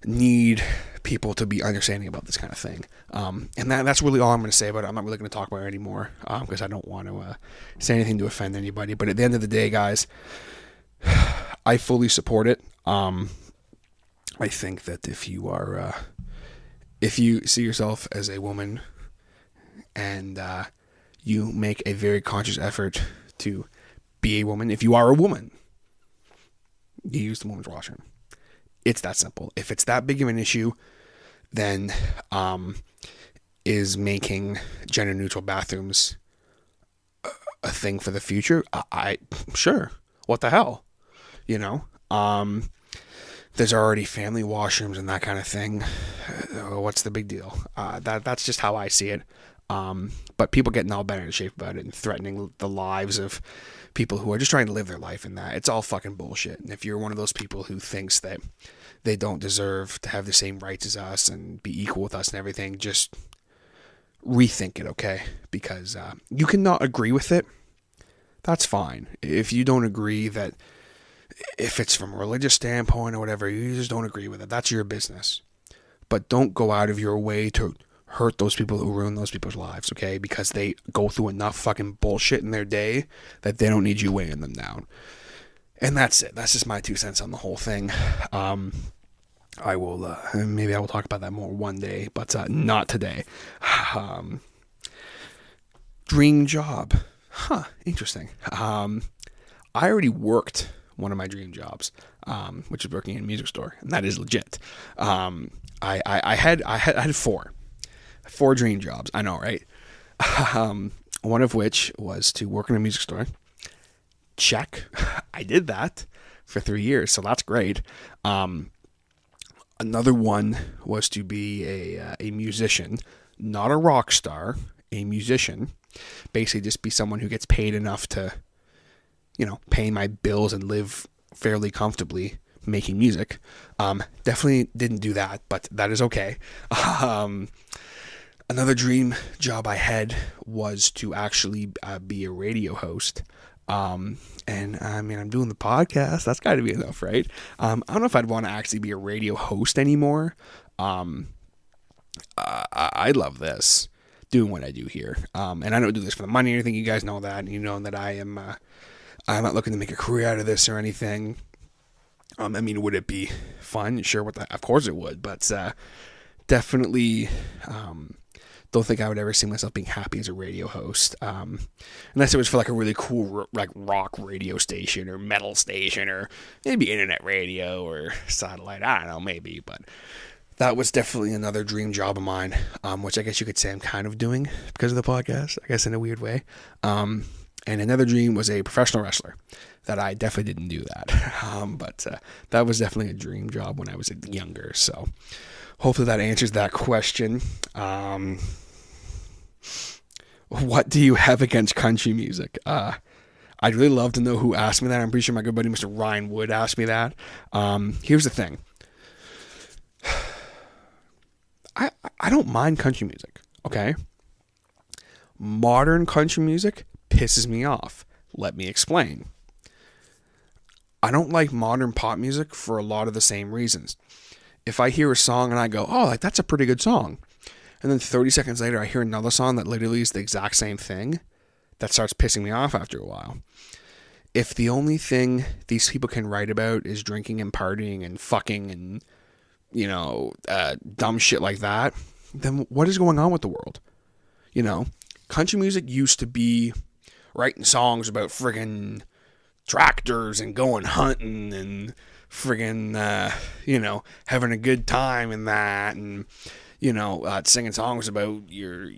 need people to be understanding about this kind of thing. And that's really all I'm going to say about it. I'm not really going to talk about it anymore because I don't want to say anything to offend anybody. But at the end of the day, guys, I fully support it. I think that if you see yourself as a woman and you make a very conscious effort to be a woman, if you are a woman, you use the women's washroom. It's that simple. If it's that big of an issue, then is making gender neutral bathrooms a thing for the future? I sure. What the hell? There's already family washrooms and that kind of thing. What's the big deal? That's just how I see it. But people getting all bent out of shape about it and threatening the lives of people who are just trying to live their life in that, it's all fucking bullshit. And if you're one of those people who thinks that they don't deserve to have the same rights as us and be equal with us and everything, just rethink it, okay? Because you cannot agree with it. That's fine. If you don't agree that, if it's from a religious standpoint or whatever, you just don't agree with it. That's your business. But don't go out of your way to hurt those people who ruin those people's lives, okay? Because they go through enough fucking bullshit in their day that they don't need you weighing them down. And that's it. That's just my 2 cents on the whole thing. I will, maybe I will talk about that more one day, but not today. Dream job. Interesting. I already worked one of my dream jobs, which is working in a music store, and that is legit. I had four dream jobs. I know, right? One of which was to work in a music store. Check. I did that for 3 years, so that's great. Another one was to be a musician, not a rock star, a musician. Basically just be someone who gets paid enough to, pay my bills and live fairly comfortably making music. Definitely didn't do that, but that is okay. Another dream job I had was to actually be a radio host. And I mean, I'm doing the podcast. That's got to be enough, right? I don't know if I'd want to actually be a radio host anymore. I love this, doing what I do here. And I don't do this for the money or anything. You guys know that. And you know that I'm not looking to make a career out of this or anything. I mean, would it be fun? Sure, of course it would. But definitely don't think I would ever see myself being happy as a radio host. Unless it was for like a really cool rock radio station or metal station or maybe internet radio or satellite. I don't know, maybe. But that was definitely another dream job of mine, which I guess you could say I'm kind of doing because of the podcast, I guess in a weird way. And another dream was a professional wrestler. That I definitely didn't do that. But that was definitely a dream job when I was younger. So hopefully that answers that question. What do you have against country music? I'd really love to know who asked me that. I'm pretty sure my good buddy Mr. Ryan Wood asked me that. Here's the thing. I don't mind country music, okay? Modern country music pisses me off. Let me explain. I don't like modern pop music for a lot of the same reasons. If I hear a song and I go, oh, like that's a pretty good song, and then 30 seconds later I hear another song that literally is the exact same thing, that starts pissing me off after a while. If the only thing these people can write about is drinking and partying and fucking and, dumb shit like that, then what is going on with the world? Country music used to be writing songs about friggin' tractors and going hunting and friggin', having a good time and that, and, singing songs about your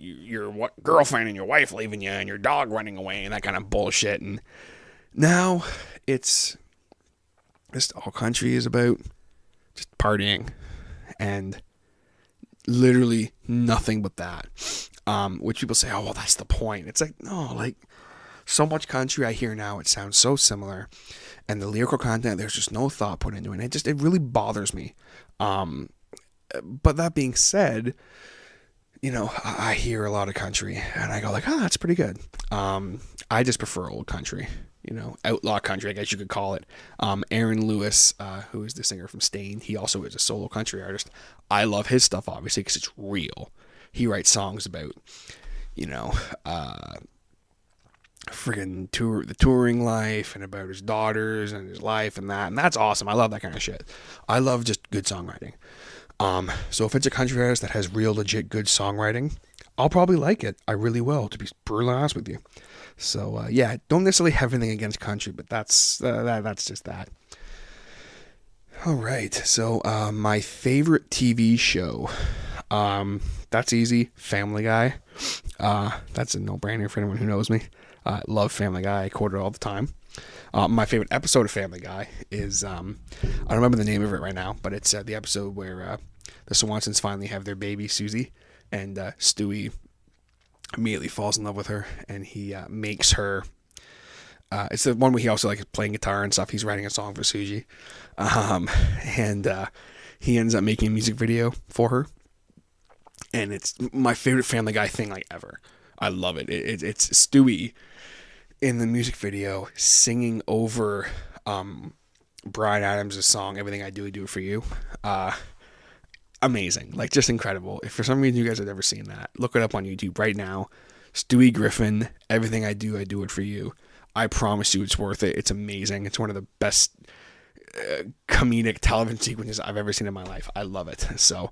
girlfriend and your wife leaving you and your dog running away and that kind of bullshit. And now it's just all country is about just partying and literally nothing but that. Which people say, oh, well, that's the point. It's like, no, like, so much country I hear now, it sounds so similar, and the lyrical content, there's just no thought put into it. It really bothers me. But that being said, I hear a lot of country, and I go like, oh, that's pretty good. I just prefer old country, outlaw country, I guess you could call it. Aaron Lewis, who is the singer from Stain, he also is a solo country artist. I love his stuff, obviously, because it's real. He writes songs about, friggin' the touring life and about his daughters and his life and that's awesome. I love that kind of shit. I love just good songwriting. So if it's a country artist that has real legit good songwriting, I'll probably like it. I really will, to be brutally honest with you. So don't necessarily have anything against country, but that's just that. All right, so my favorite TV show, that's easy, Family Guy. That's a no-brainer for anyone who knows me. I love Family Guy. I quote it all the time. My favorite episode of Family Guy is, I don't remember the name of it right now, but it's the episode where the Swansons finally have their baby, Susie, and Stewie immediately falls in love with her, and he makes her, it's the one where he also playing guitar and stuff. He's writing a song for Susie, and he ends up making a music video for her, and it's my favorite Family Guy thing ever. I love it. It's Stewie in the music video singing over Bryan Adams' song "Everything I Do It For You." Amazing, just incredible. If for some reason you guys have never seen that, look it up on YouTube right now. Stewie Griffin, "Everything I Do It For You." I promise you, it's worth it. It's amazing. It's one of the best comedic television sequences I've ever seen in my life. I love it. So,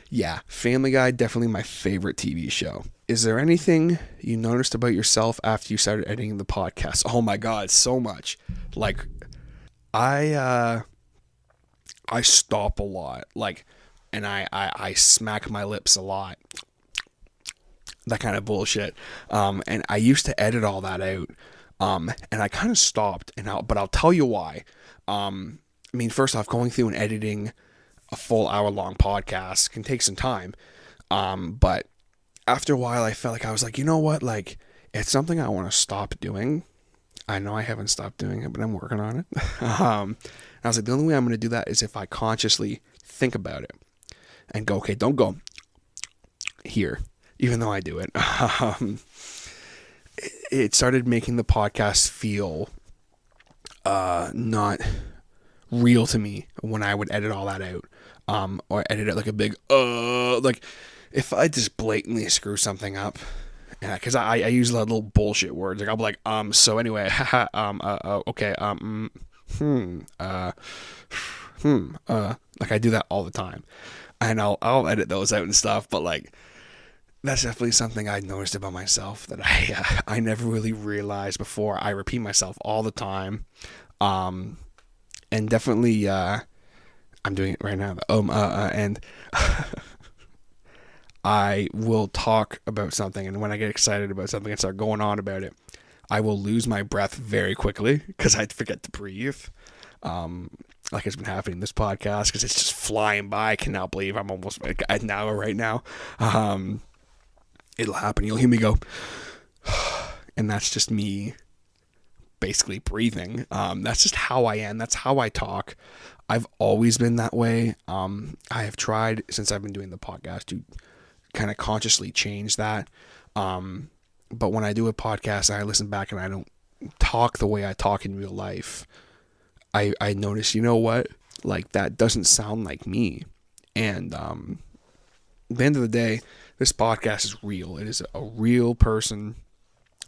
yeah, Family Guy, definitely my favorite TV show. Is there anything you noticed about yourself after you started editing the podcast? Oh my God, so much. I stop a lot. And I smack my lips a lot. That kind of bullshit. And I used to edit all that out. And I kind of stopped. But I'll tell you why. First off, going through and editing a full hour-long podcast can take some time. But after a while, I felt I was you know what? It's something I want to stop doing. I know I haven't stopped doing it, but I'm working on it. And I was the only way I'm going to do that is if I consciously think about it and go, okay, don't go here, even though I do it. It started making the podcast feel not real to me when I would edit all that out. Or edit it a big, if I just blatantly screw something up, because I use a lot of little bullshit words. I'll be so anyway, okay, I do that all the time, and I'll edit those out and stuff, but that's definitely something I noticed about myself that I never really realized before. I repeat myself all the time, and definitely, I'm doing it right now, and I will talk about something, and when I get excited about something and start going on about it, I will lose my breath very quickly because I forget to breathe. Like it's been happening in this podcast because it's just flying by. I cannot believe I'm almost like an hour right now. It'll happen. You'll hear me go, and that's just me basically breathing. That's just how I am. That's how I talk. I've always been that way. I have tried since I've been doing the podcast to kind of consciously change that. But when I do a podcast and I listen back and I don't talk the way I talk in real life, I notice, you know what? Like, that doesn't sound like me. And at the end of the day, this podcast is real. It is a real person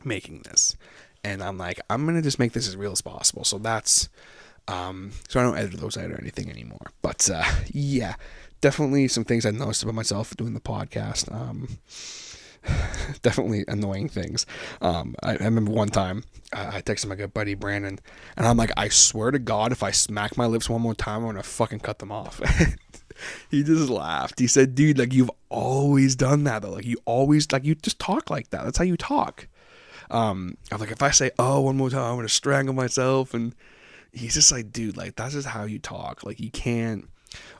making this. And I'm like, I'm going to just make this as real as possible. So that's, so I don't edit those out or anything anymore. But yeah, definitely some things I've noticed about myself doing the podcast. Definitely annoying things. I remember one time I texted my good buddy Brandon, and I'm like, I swear to God, if I smack my lips one more time, I'm gonna fucking cut them off. He just laughed. He said, dude, like, you've always done that though. Like, you always, like, you just talk like that. That's how you talk. I'm like, if I say one more time, I'm gonna strangle myself. And he's just like, dude, like, that's just how you talk. Like, you can't,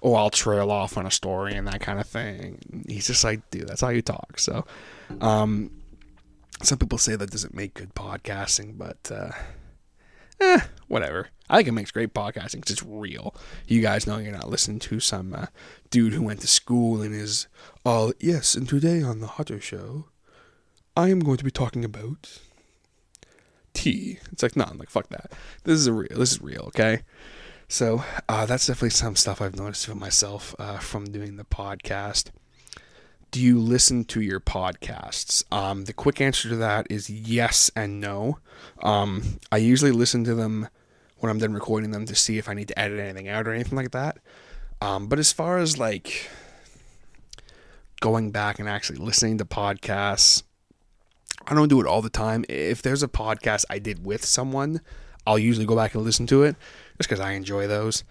I'll trail off on a story and that kind of thing. He's just like, dude, that's how you talk. So, some people say that doesn't make good podcasting, but, whatever. I think it makes great podcasting because it's real. You guys know you're not listening to some, dude who went to school and is, yes, and today on the Hutter Show, I am going to be talking about tea. It's like, no, I'm like, fuck that. This is real, okay? So that's definitely some stuff I've noticed about myself from doing the podcast. Do you listen to your podcasts? The quick answer to that is yes and no. I usually listen to them when I'm done recording them to see if I need to edit anything out or anything like that. But as far as like going back and actually listening to podcasts, I don't do it all the time. If there's a podcast I did with someone, I'll usually go back and listen to it just because I enjoy those.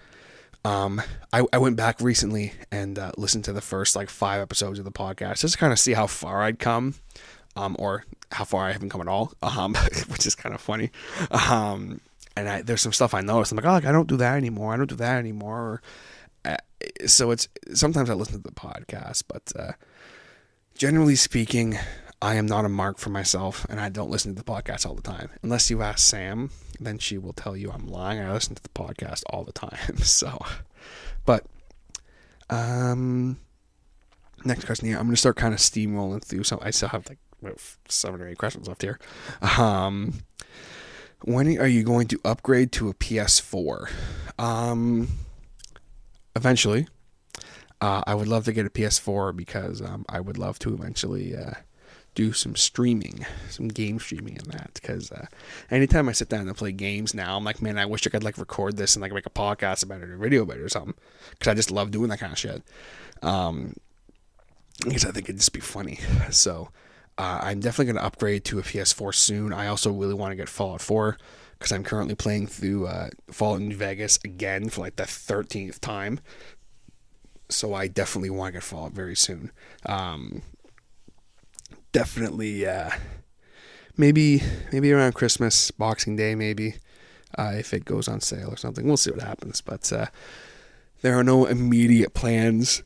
I went back recently and listened to the first like 5 episodes of the podcast just to kind of see how far I'd come, or how far I haven't come at all, which is kind of funny. And there's some stuff I noticed. I'm like, I don't do that anymore. So it's sometimes I listen to the podcast, but generally speaking, I am not a mark for myself, and I don't listen to the podcast all the time. Unless you ask Sam, then she will tell you I'm lying. I listen to the podcast all the time. So, but next question here. I'm going to start kind of steamrolling through some. I still have like 7 or 8 questions left here. When are you going to upgrade to a PS4? Eventually. I would love to get a PS4 because I would love to eventually do some streaming, some game streaming in that, because anytime I sit down and play games now, I'm like, man, I wish I could like record this and like make a podcast about it or a video about it or something, because I just love doing that kind of shit. Because I think it'd just be funny. So I'm definitely going to upgrade to a PS4 soon. I also really want to get Fallout 4 because I'm currently playing through Fallout New Vegas again for like the 13th time. So I definitely want to get Fallout very soon. Definitely, maybe around Christmas, Boxing Day, maybe, if it goes on sale or something. We'll see what happens, but there are no immediate plans.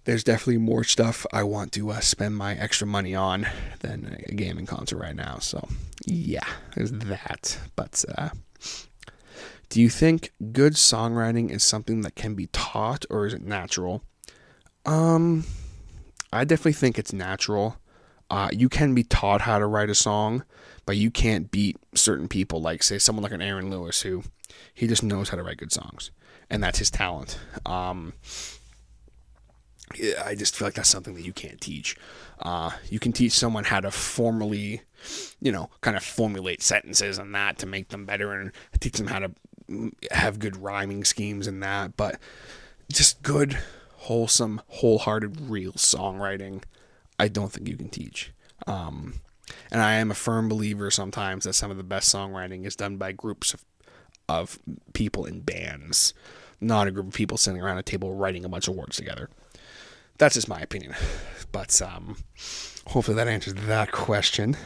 There's definitely more stuff I want to spend my extra money on than a gaming console right now, so yeah, there's that. But do you think good songwriting is something that can be taught, or is it natural? I definitely think it's natural. You can be taught how to write a song, but you can't beat certain people, like, say, someone like an Aaron Lewis, who he just knows how to write good songs, and that's his talent. I just feel like that's something that you can't teach. You can teach someone how to formally, kind of formulate sentences and that to make them better, and teach them how to have good rhyming schemes and that, but just good, wholesome, wholehearted, real songwriting, I don't think you can teach. And I am a firm believer sometimes that some of the best songwriting is done by groups of people in bands, not a group of people sitting around a table writing a bunch of words together. that's just my opinion. But hopefully that answers that question.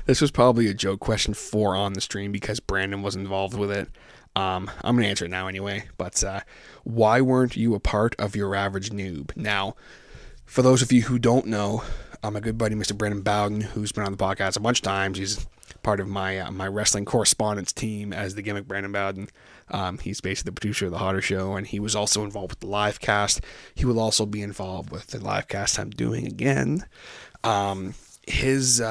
This was probably a joke question 4 on the stream because Brandon was involved with it. I'm going to answer it now anyway. But why weren't you a part of Your Average Noob? Now, for those of you who don't know, my good buddy, Mr. Brandon Bowden, who's been on the podcast a bunch of times, he's part of my my wrestling correspondence team as the gimmick Brandon Bowden. He's basically the producer of The Hotter Show, and he was also involved with the LiveCast. He will also be involved with the LiveCast I'm doing again. His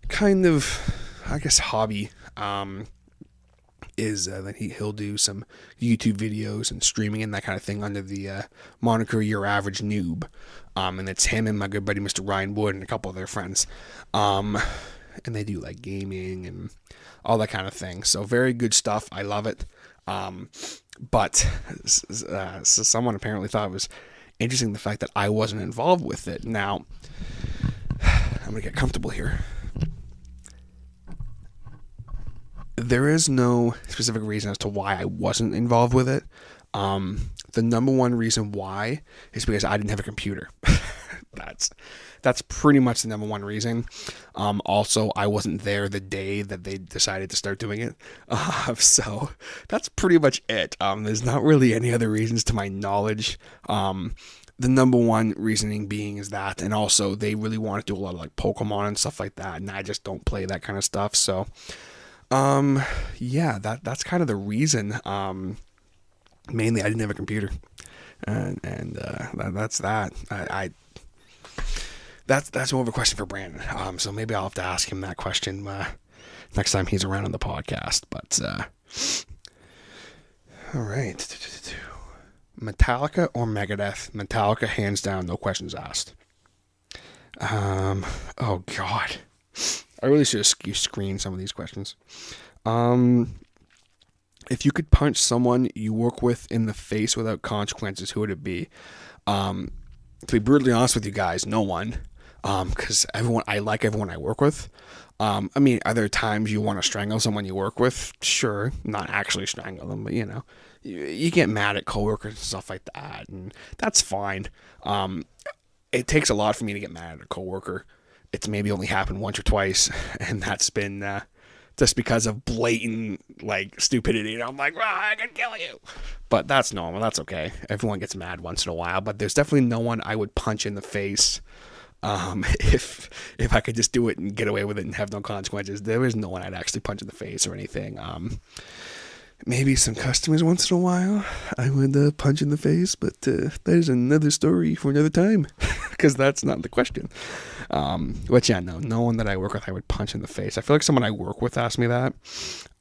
kind of, I guess, hobby is that he'll do some YouTube videos and streaming and that kind of thing under the moniker Your Average Noob. And it's him and my good buddy Mr. Ryan Wood and a couple of their friends. And they do like gaming and all that kind of thing. So very good stuff. I love it. But someone apparently thought it was interesting the fact that I wasn't involved with it. Now, I'm going to get comfortable here. There is no specific reason as to why I wasn't involved with it. The number one reason why is because I didn't have a computer. That's pretty much the number one reason. Also, I wasn't there the day that they decided to start doing it. So that's pretty much it. There's not really any other reasons to my knowledge. The number one reasoning being is that, and also they really want to do a lot of like Pokemon and stuff like that, and I just don't play that kind of stuff. So, yeah, that's kind of the reason. Mainly, I didn't have a computer, and that's that. That's more of a question for Brandon. So maybe I'll have to ask him that question next time he's around on the podcast. But all right, Metallica or Megadeth? Metallica, hands down, no questions asked. Oh God, I really should have screened some of these questions. If you could punch someone you work with in the face without consequences, who would it be? To be brutally honest with you guys, no one. Because I like everyone I work with. I mean, are there times you want to strangle someone you work with? Sure, not actually strangle them, but you get mad at coworkers and stuff like that, and that's fine. It takes a lot for me to get mad at a coworker. It's maybe only happened once or twice, and that's been just because of blatant stupidity. And I'm like, I can kill you. But that's normal. That's okay. Everyone gets mad once in a while. But there's definitely no one I would punch in the face. If I could just do it and get away with it and have no consequences, there is no one I'd actually punch in the face or anything. Maybe some customers once in a while I would punch in the face, but that is another story for another time, because that's not the question. But yeah, no one that I work with I would punch in the face. I feel like someone I work with asked me that.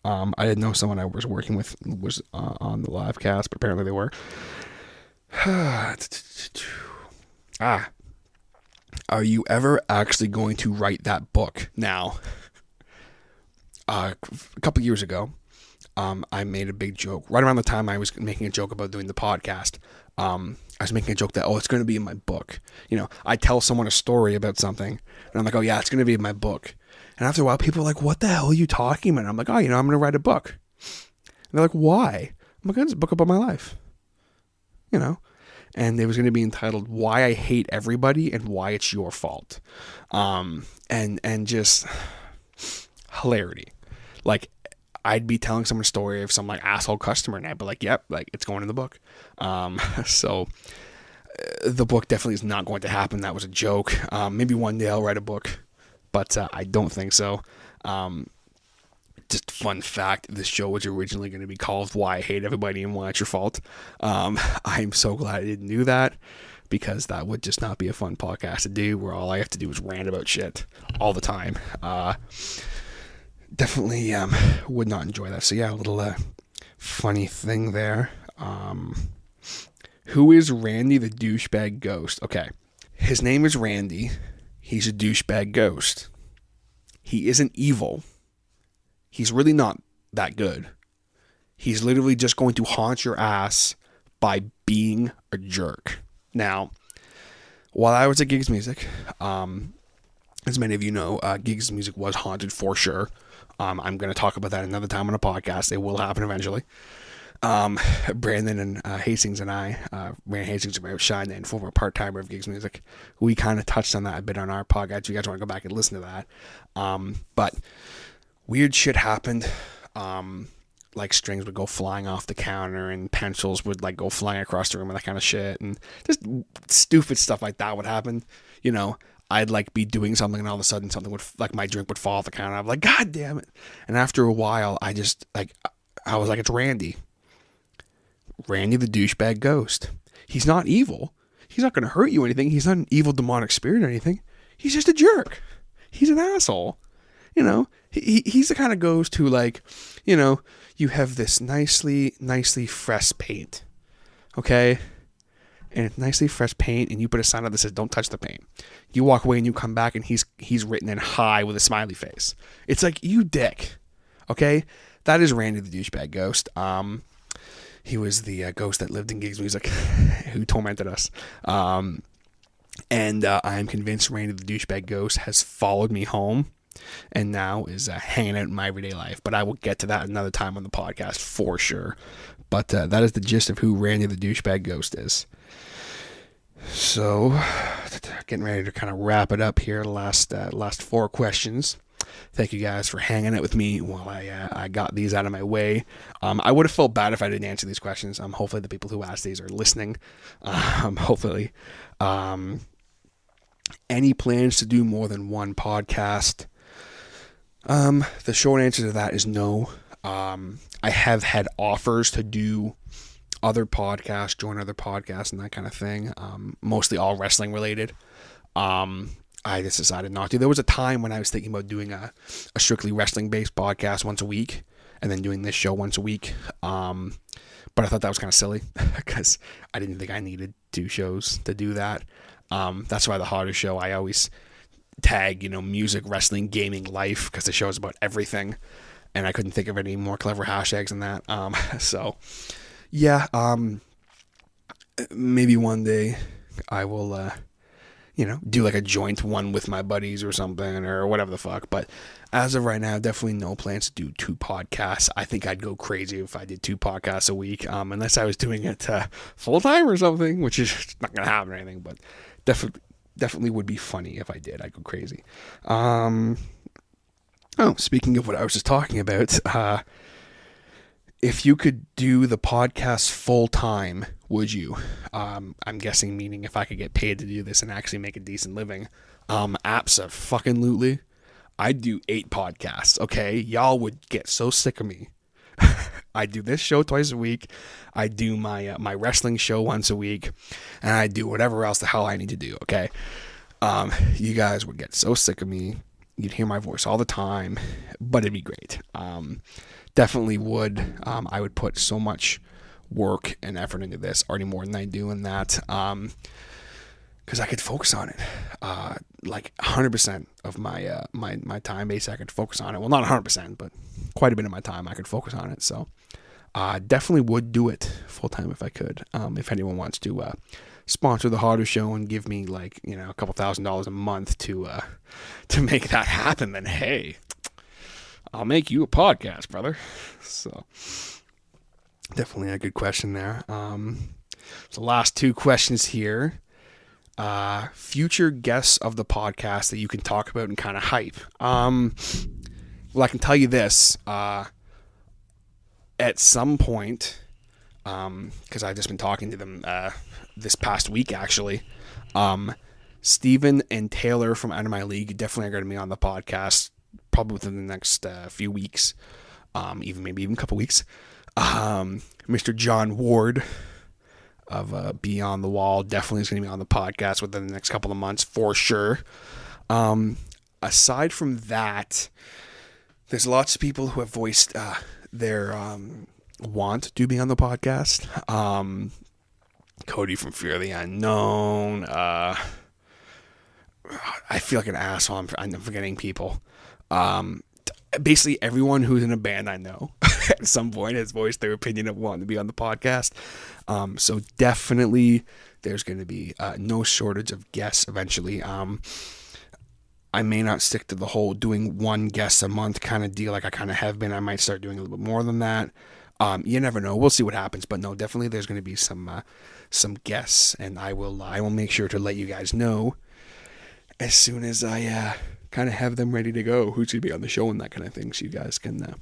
I didn't know someone I was working with was on the LiveCast, but apparently they were. Are you ever actually going to write that book? Now, a couple years ago, I made a big joke. Right around the time I was making a joke about doing the podcast, I was making a joke that, it's going to be in my book. I tell someone a story about something, and I'm like, oh yeah, it's going to be in my book. And after a while, people are like, what the hell are you talking about? And I'm like, I'm going to write a book. And they're like, why? I'm like, it's a book about my life. And it was going to be entitled "Why I Hate Everybody and Why It's Your Fault," and just hilarity. I'd be telling someone a story of some asshole customer, and I'd be like, "Yep, it's going in the book." So the book definitely is not going to happen. That was a joke. Maybe one day I'll write a book, but I don't think so. Just fun fact, this show was originally going to be called "Why I Hate Everybody and Why It's Your Fault." I'm so glad I didn't do that, because that would just not be a fun podcast to do, where all I have to do is rant about shit all the time. Definitely would not enjoy that. So yeah, a little funny thing there. Who is Randy the douchebag ghost? Okay, his name is Randy. He's a douchebag ghost. He isn't evil. He's really not that good. He's literally just going to haunt your ass by being a jerk. Now, while I was at Gigs Music, as many of you know, Gigs Music was haunted for sure. I'm going to talk about that another time on a podcast. It will happen eventually. Brandon and Hastings and I, Brandon Hastings and Shine and former part-timer of Gigs Music, we kind of touched on that a bit on our podcast. If you guys want to go back and listen to that. But weird shit happened. Like strings would go flying off the counter and pencils would like go flying across the room and that kind of shit. And just stupid stuff like that would happen. You know, I'd like be doing something and all of a sudden something would, like my drink would fall off the counter. I'm like, God damn it. And after a while, I was like, it's Randy. Randy the douchebag ghost. He's not evil. He's not going to hurt you or anything. He's not an evil demonic spirit or anything. He's just a jerk. He's an asshole. You know, he's the kind of ghost who, like, you know, you have this nicely fresh paint. Okay? And it's nicely fresh paint, and you put a sign up that says, don't touch the paint. You walk away and you come back and he's written in hi with a smiley face. It's like, you dick. Okay? That is Randy the douchebag ghost. He was the ghost that lived in Gigs Music who tormented us. And I am convinced Randy the douchebag ghost has followed me home and now is hanging out in my everyday life. But I will get to that another time on the podcast for sure. But that is the gist of who Randy the douchebag ghost is. So, getting ready to kind of wrap it up here. Last 4 questions. Thank you guys for hanging out with me while I got these out of my way. I would have felt bad if I didn't answer these questions. Hopefully the people who asked these are listening. Hopefully. Any plans to do more than one podcast? The short answer to that is no. I have had offers to do other podcasts, join other podcasts and that kind of thing. Mostly all wrestling related. I just decided not to. There was a time when I was thinking about doing a strictly wrestling-based podcast once a week and then doing this show once a week. But I thought that was kind of silly because I didn't think I needed 2 shows to do that. That's why the Harder Show, I always tag, you know, music, wrestling, gaming, life, because the show is about everything. And I couldn't think of any more clever hashtags than that. So, yeah, maybe one day I will... do like a joint one with my buddies or something or whatever the fuck. But as of right now, definitely no plans to do 2 podcasts. I think I'd go crazy if I did 2 podcasts a week, unless I was doing it full time or something, which is not going to happen or anything, but definitely would be funny if I did. I'd go crazy. Speaking of what I was just talking about, if you could do the podcast full time, would you? I'm guessing meaning if I could get paid to do this and actually make a decent living. Abso-fucking-lutely. I'd do 8 podcasts, okay? Y'all would get so sick of me. I do this show twice a week. I do my wrestling show once a week. And I do whatever else the hell I need to do, okay? You guys would get so sick of me. You'd hear my voice all the time. But it'd be great. Definitely would. I would put so much work and effort into this, already more than I do in that, because I could focus on it, like 100% of my my time base. I could focus on it. Well, not 100%, but quite a bit of my time I could focus on it. So, definitely would do it full time if I could. If anyone wants to sponsor the Harder Show and give me like a couple $1,000s a month to make that happen, then hey, I'll make you a podcast, brother. So. Definitely a good question there. So last 2 questions here. Future guests of the podcast that you can talk about and kind of hype. Well, I can tell you this. At some point, because I've just been talking to them this past week, actually, Steven and Taylor from Out of My League definitely are going to be on the podcast probably within the next few weeks, maybe even a couple weeks. Mr. John Ward of Beyond the Wall definitely is going to be on the podcast within the next couple of months for sure. Aside from that, there's lots of people who have voiced their want to be on the podcast. Cody from Fear of the Unknown. I feel like an asshole. I'm forgetting people. Basically everyone who's in a band I know at some point has voiced their opinion of wanting to be on the podcast. So definitely there's going to be no shortage of guests eventually. I may not stick to the whole doing 1 guest a month kind of deal like I kind of have been. I might start doing a little bit more than that. You never know. We'll see what happens, but no, definitely there's going to be some guests, and I will make sure to let you guys know as soon as I kind of have them ready to go, who's going to be on the show and that kind of thing, so you guys can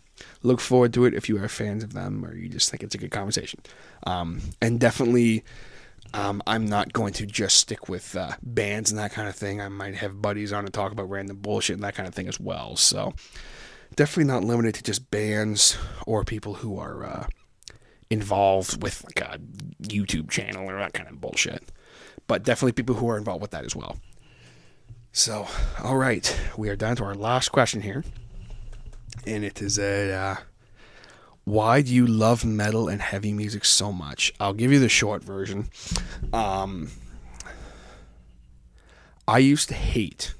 look forward to it if you are fans of them or you just think it's a good conversation. And definitely, I'm not going to just stick with bands and that kind of thing. I might have buddies on to talk about random bullshit and that kind of thing as well. So definitely not limited to just bands or people who are involved with like a YouTube channel or that kind of bullshit. But definitely people who are involved with that as well. So, all right, we are down to our last question here. And it is why do you love metal and heavy music so much? I'll give you the short version. I used to hate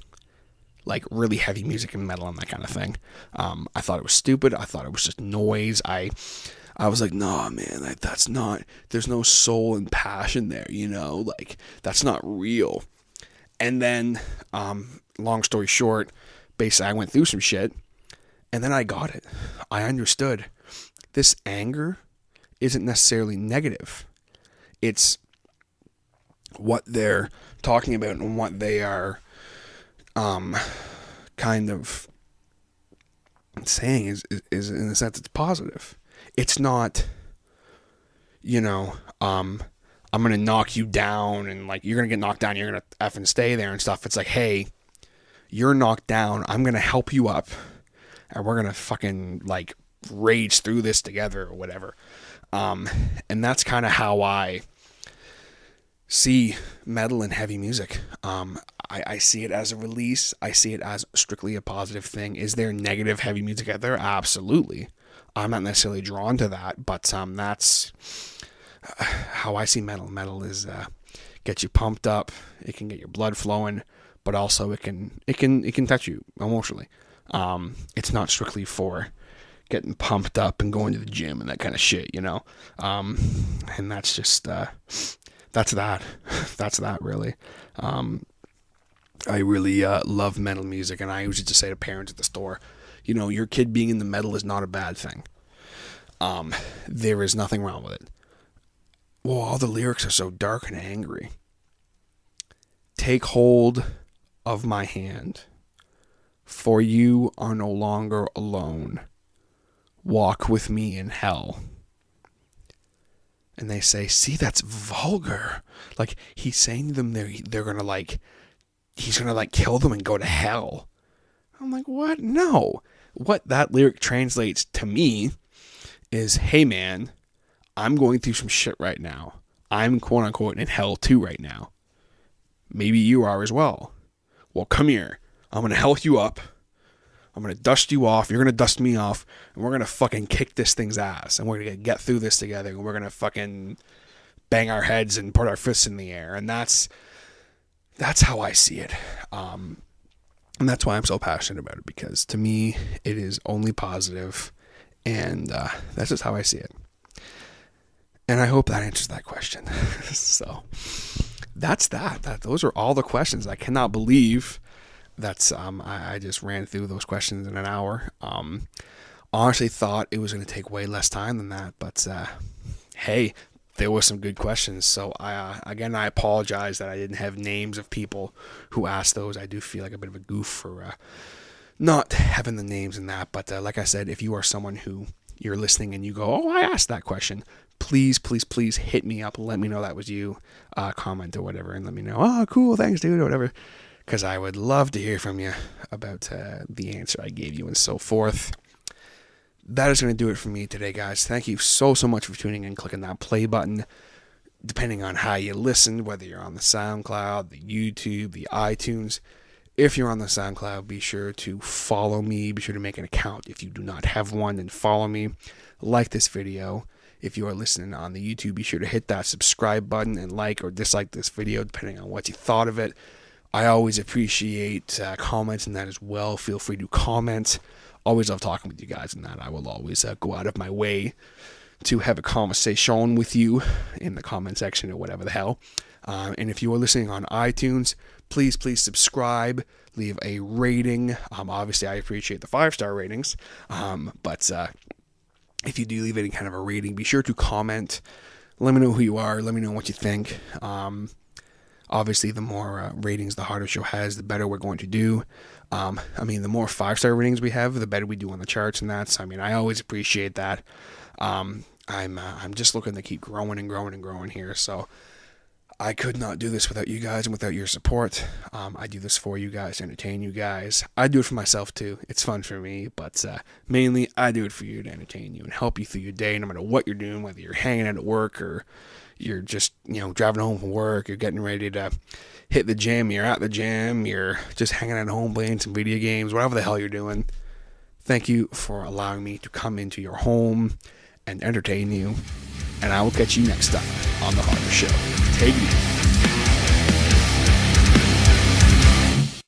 like really heavy music and metal and that kind of thing. I thought it was stupid. I thought it was just noise. I was like, nah, man, like, that's not, there's no soul and passion there, you know, like that's not real. And then, long story short, basically I went through some shit and then I got it. I understood this anger isn't necessarily negative. It's what they're talking about and what they are kind of saying is in a sense it's positive. It's not, you know, I'm going to knock you down and like you're going to get knocked down, you're going to effing stay there and stuff. It's like, hey, you're knocked down, I'm going to help you up and we're going to fucking like rage through this together or whatever. And that's kind of how I see metal and heavy music. I see it as a release. I see it as strictly a positive thing. Is there negative heavy music out there? Absolutely. I'm not necessarily drawn to that, but that's how I see metal. Metal is get you pumped up. It can get your blood flowing, but also it can touch you emotionally. It's not strictly for getting pumped up and going to the gym and that kind of shit, you know. And that's just that's that really. I really love metal music, and I usually just say to parents at the store, you know, your kid being in the metal is not a bad thing. There is nothing wrong with it. Well, all the lyrics are so dark and angry. Take hold of my hand, for you are no longer alone. Walk with me in hell. And they say, see, that's vulgar. Like, he's saying to them they're going to, like, he's going to, like, kill them and go to hell. I'm like, what? No. What that lyric translates to me is, hey, man, I'm going through some shit right now. I'm, quote unquote, in hell too right now. Maybe you are as well. Well, come here. I'm going to help you up. I'm going to dust you off. You're going to dust me off. And we're going to fucking kick this thing's ass. And we're going to get through this together. And we're going to fucking bang our heads and put our fists in the air. And that's how I see it. And that's why I'm so passionate about it. Because to me, it is only positive. And that's just how I see it. And I hope that answers that question. So that's that. Those are all the questions. I cannot believe that's I just ran through those questions in an hour. Honestly thought it was going to take way less time than that, but hey, there were some good questions. So I apologize that I didn't have names of people who asked those. I do feel like a bit of a goof for not having the names in that. But like I said, if you are someone who you're listening and you go, oh, I asked that question, please hit me up. Let me know that was you. Comment or whatever, and let me know. Oh, cool, thanks, dude, or whatever. Because I would love to hear from you about the answer I gave you and so forth. That is going to do it for me today, guys. Thank you so much for tuning in, clicking that play button. Depending on how you listen, whether you're on the SoundCloud, the YouTube, the iTunes. If you're on the SoundCloud, be sure to follow me. Be sure to make an account. If you do not have one, then follow me. Like this video. If you are listening on the YouTube, be sure to hit that subscribe button and like or dislike this video, depending on what you thought of it. I always appreciate comments and that as well. Feel free to comment. Always love talking with you guys, and that I will always go out of my way to have a conversation with you in the comment section or whatever the hell. And if you are listening on iTunes, please subscribe, leave a rating. Obviously, I appreciate the 5-star ratings, but if you do leave any kind of a rating, be sure to comment. Let me know who you are. Let me know what you think. Obviously, the more ratings the harder show has, the better we're going to do. The more 5-star ratings we have, the better we do on the charts, and I always appreciate that. I'm just looking to keep growing and growing and growing here, so I could not do this without you guys and without your support. I do this for you guys, entertain you guys. I do it for myself too. It's fun for me, but mainly I do it for you to entertain you and help you through your day, no matter what you're doing, whether you're hanging out at work or you're just, driving home from work, you're getting ready to hit the gym, you're at the gym, you're just hanging at home playing some video games, whatever the hell you're doing. Thank you for allowing me to come into your home and entertain you. And I will catch you next time on The Harder Show. Take it easy.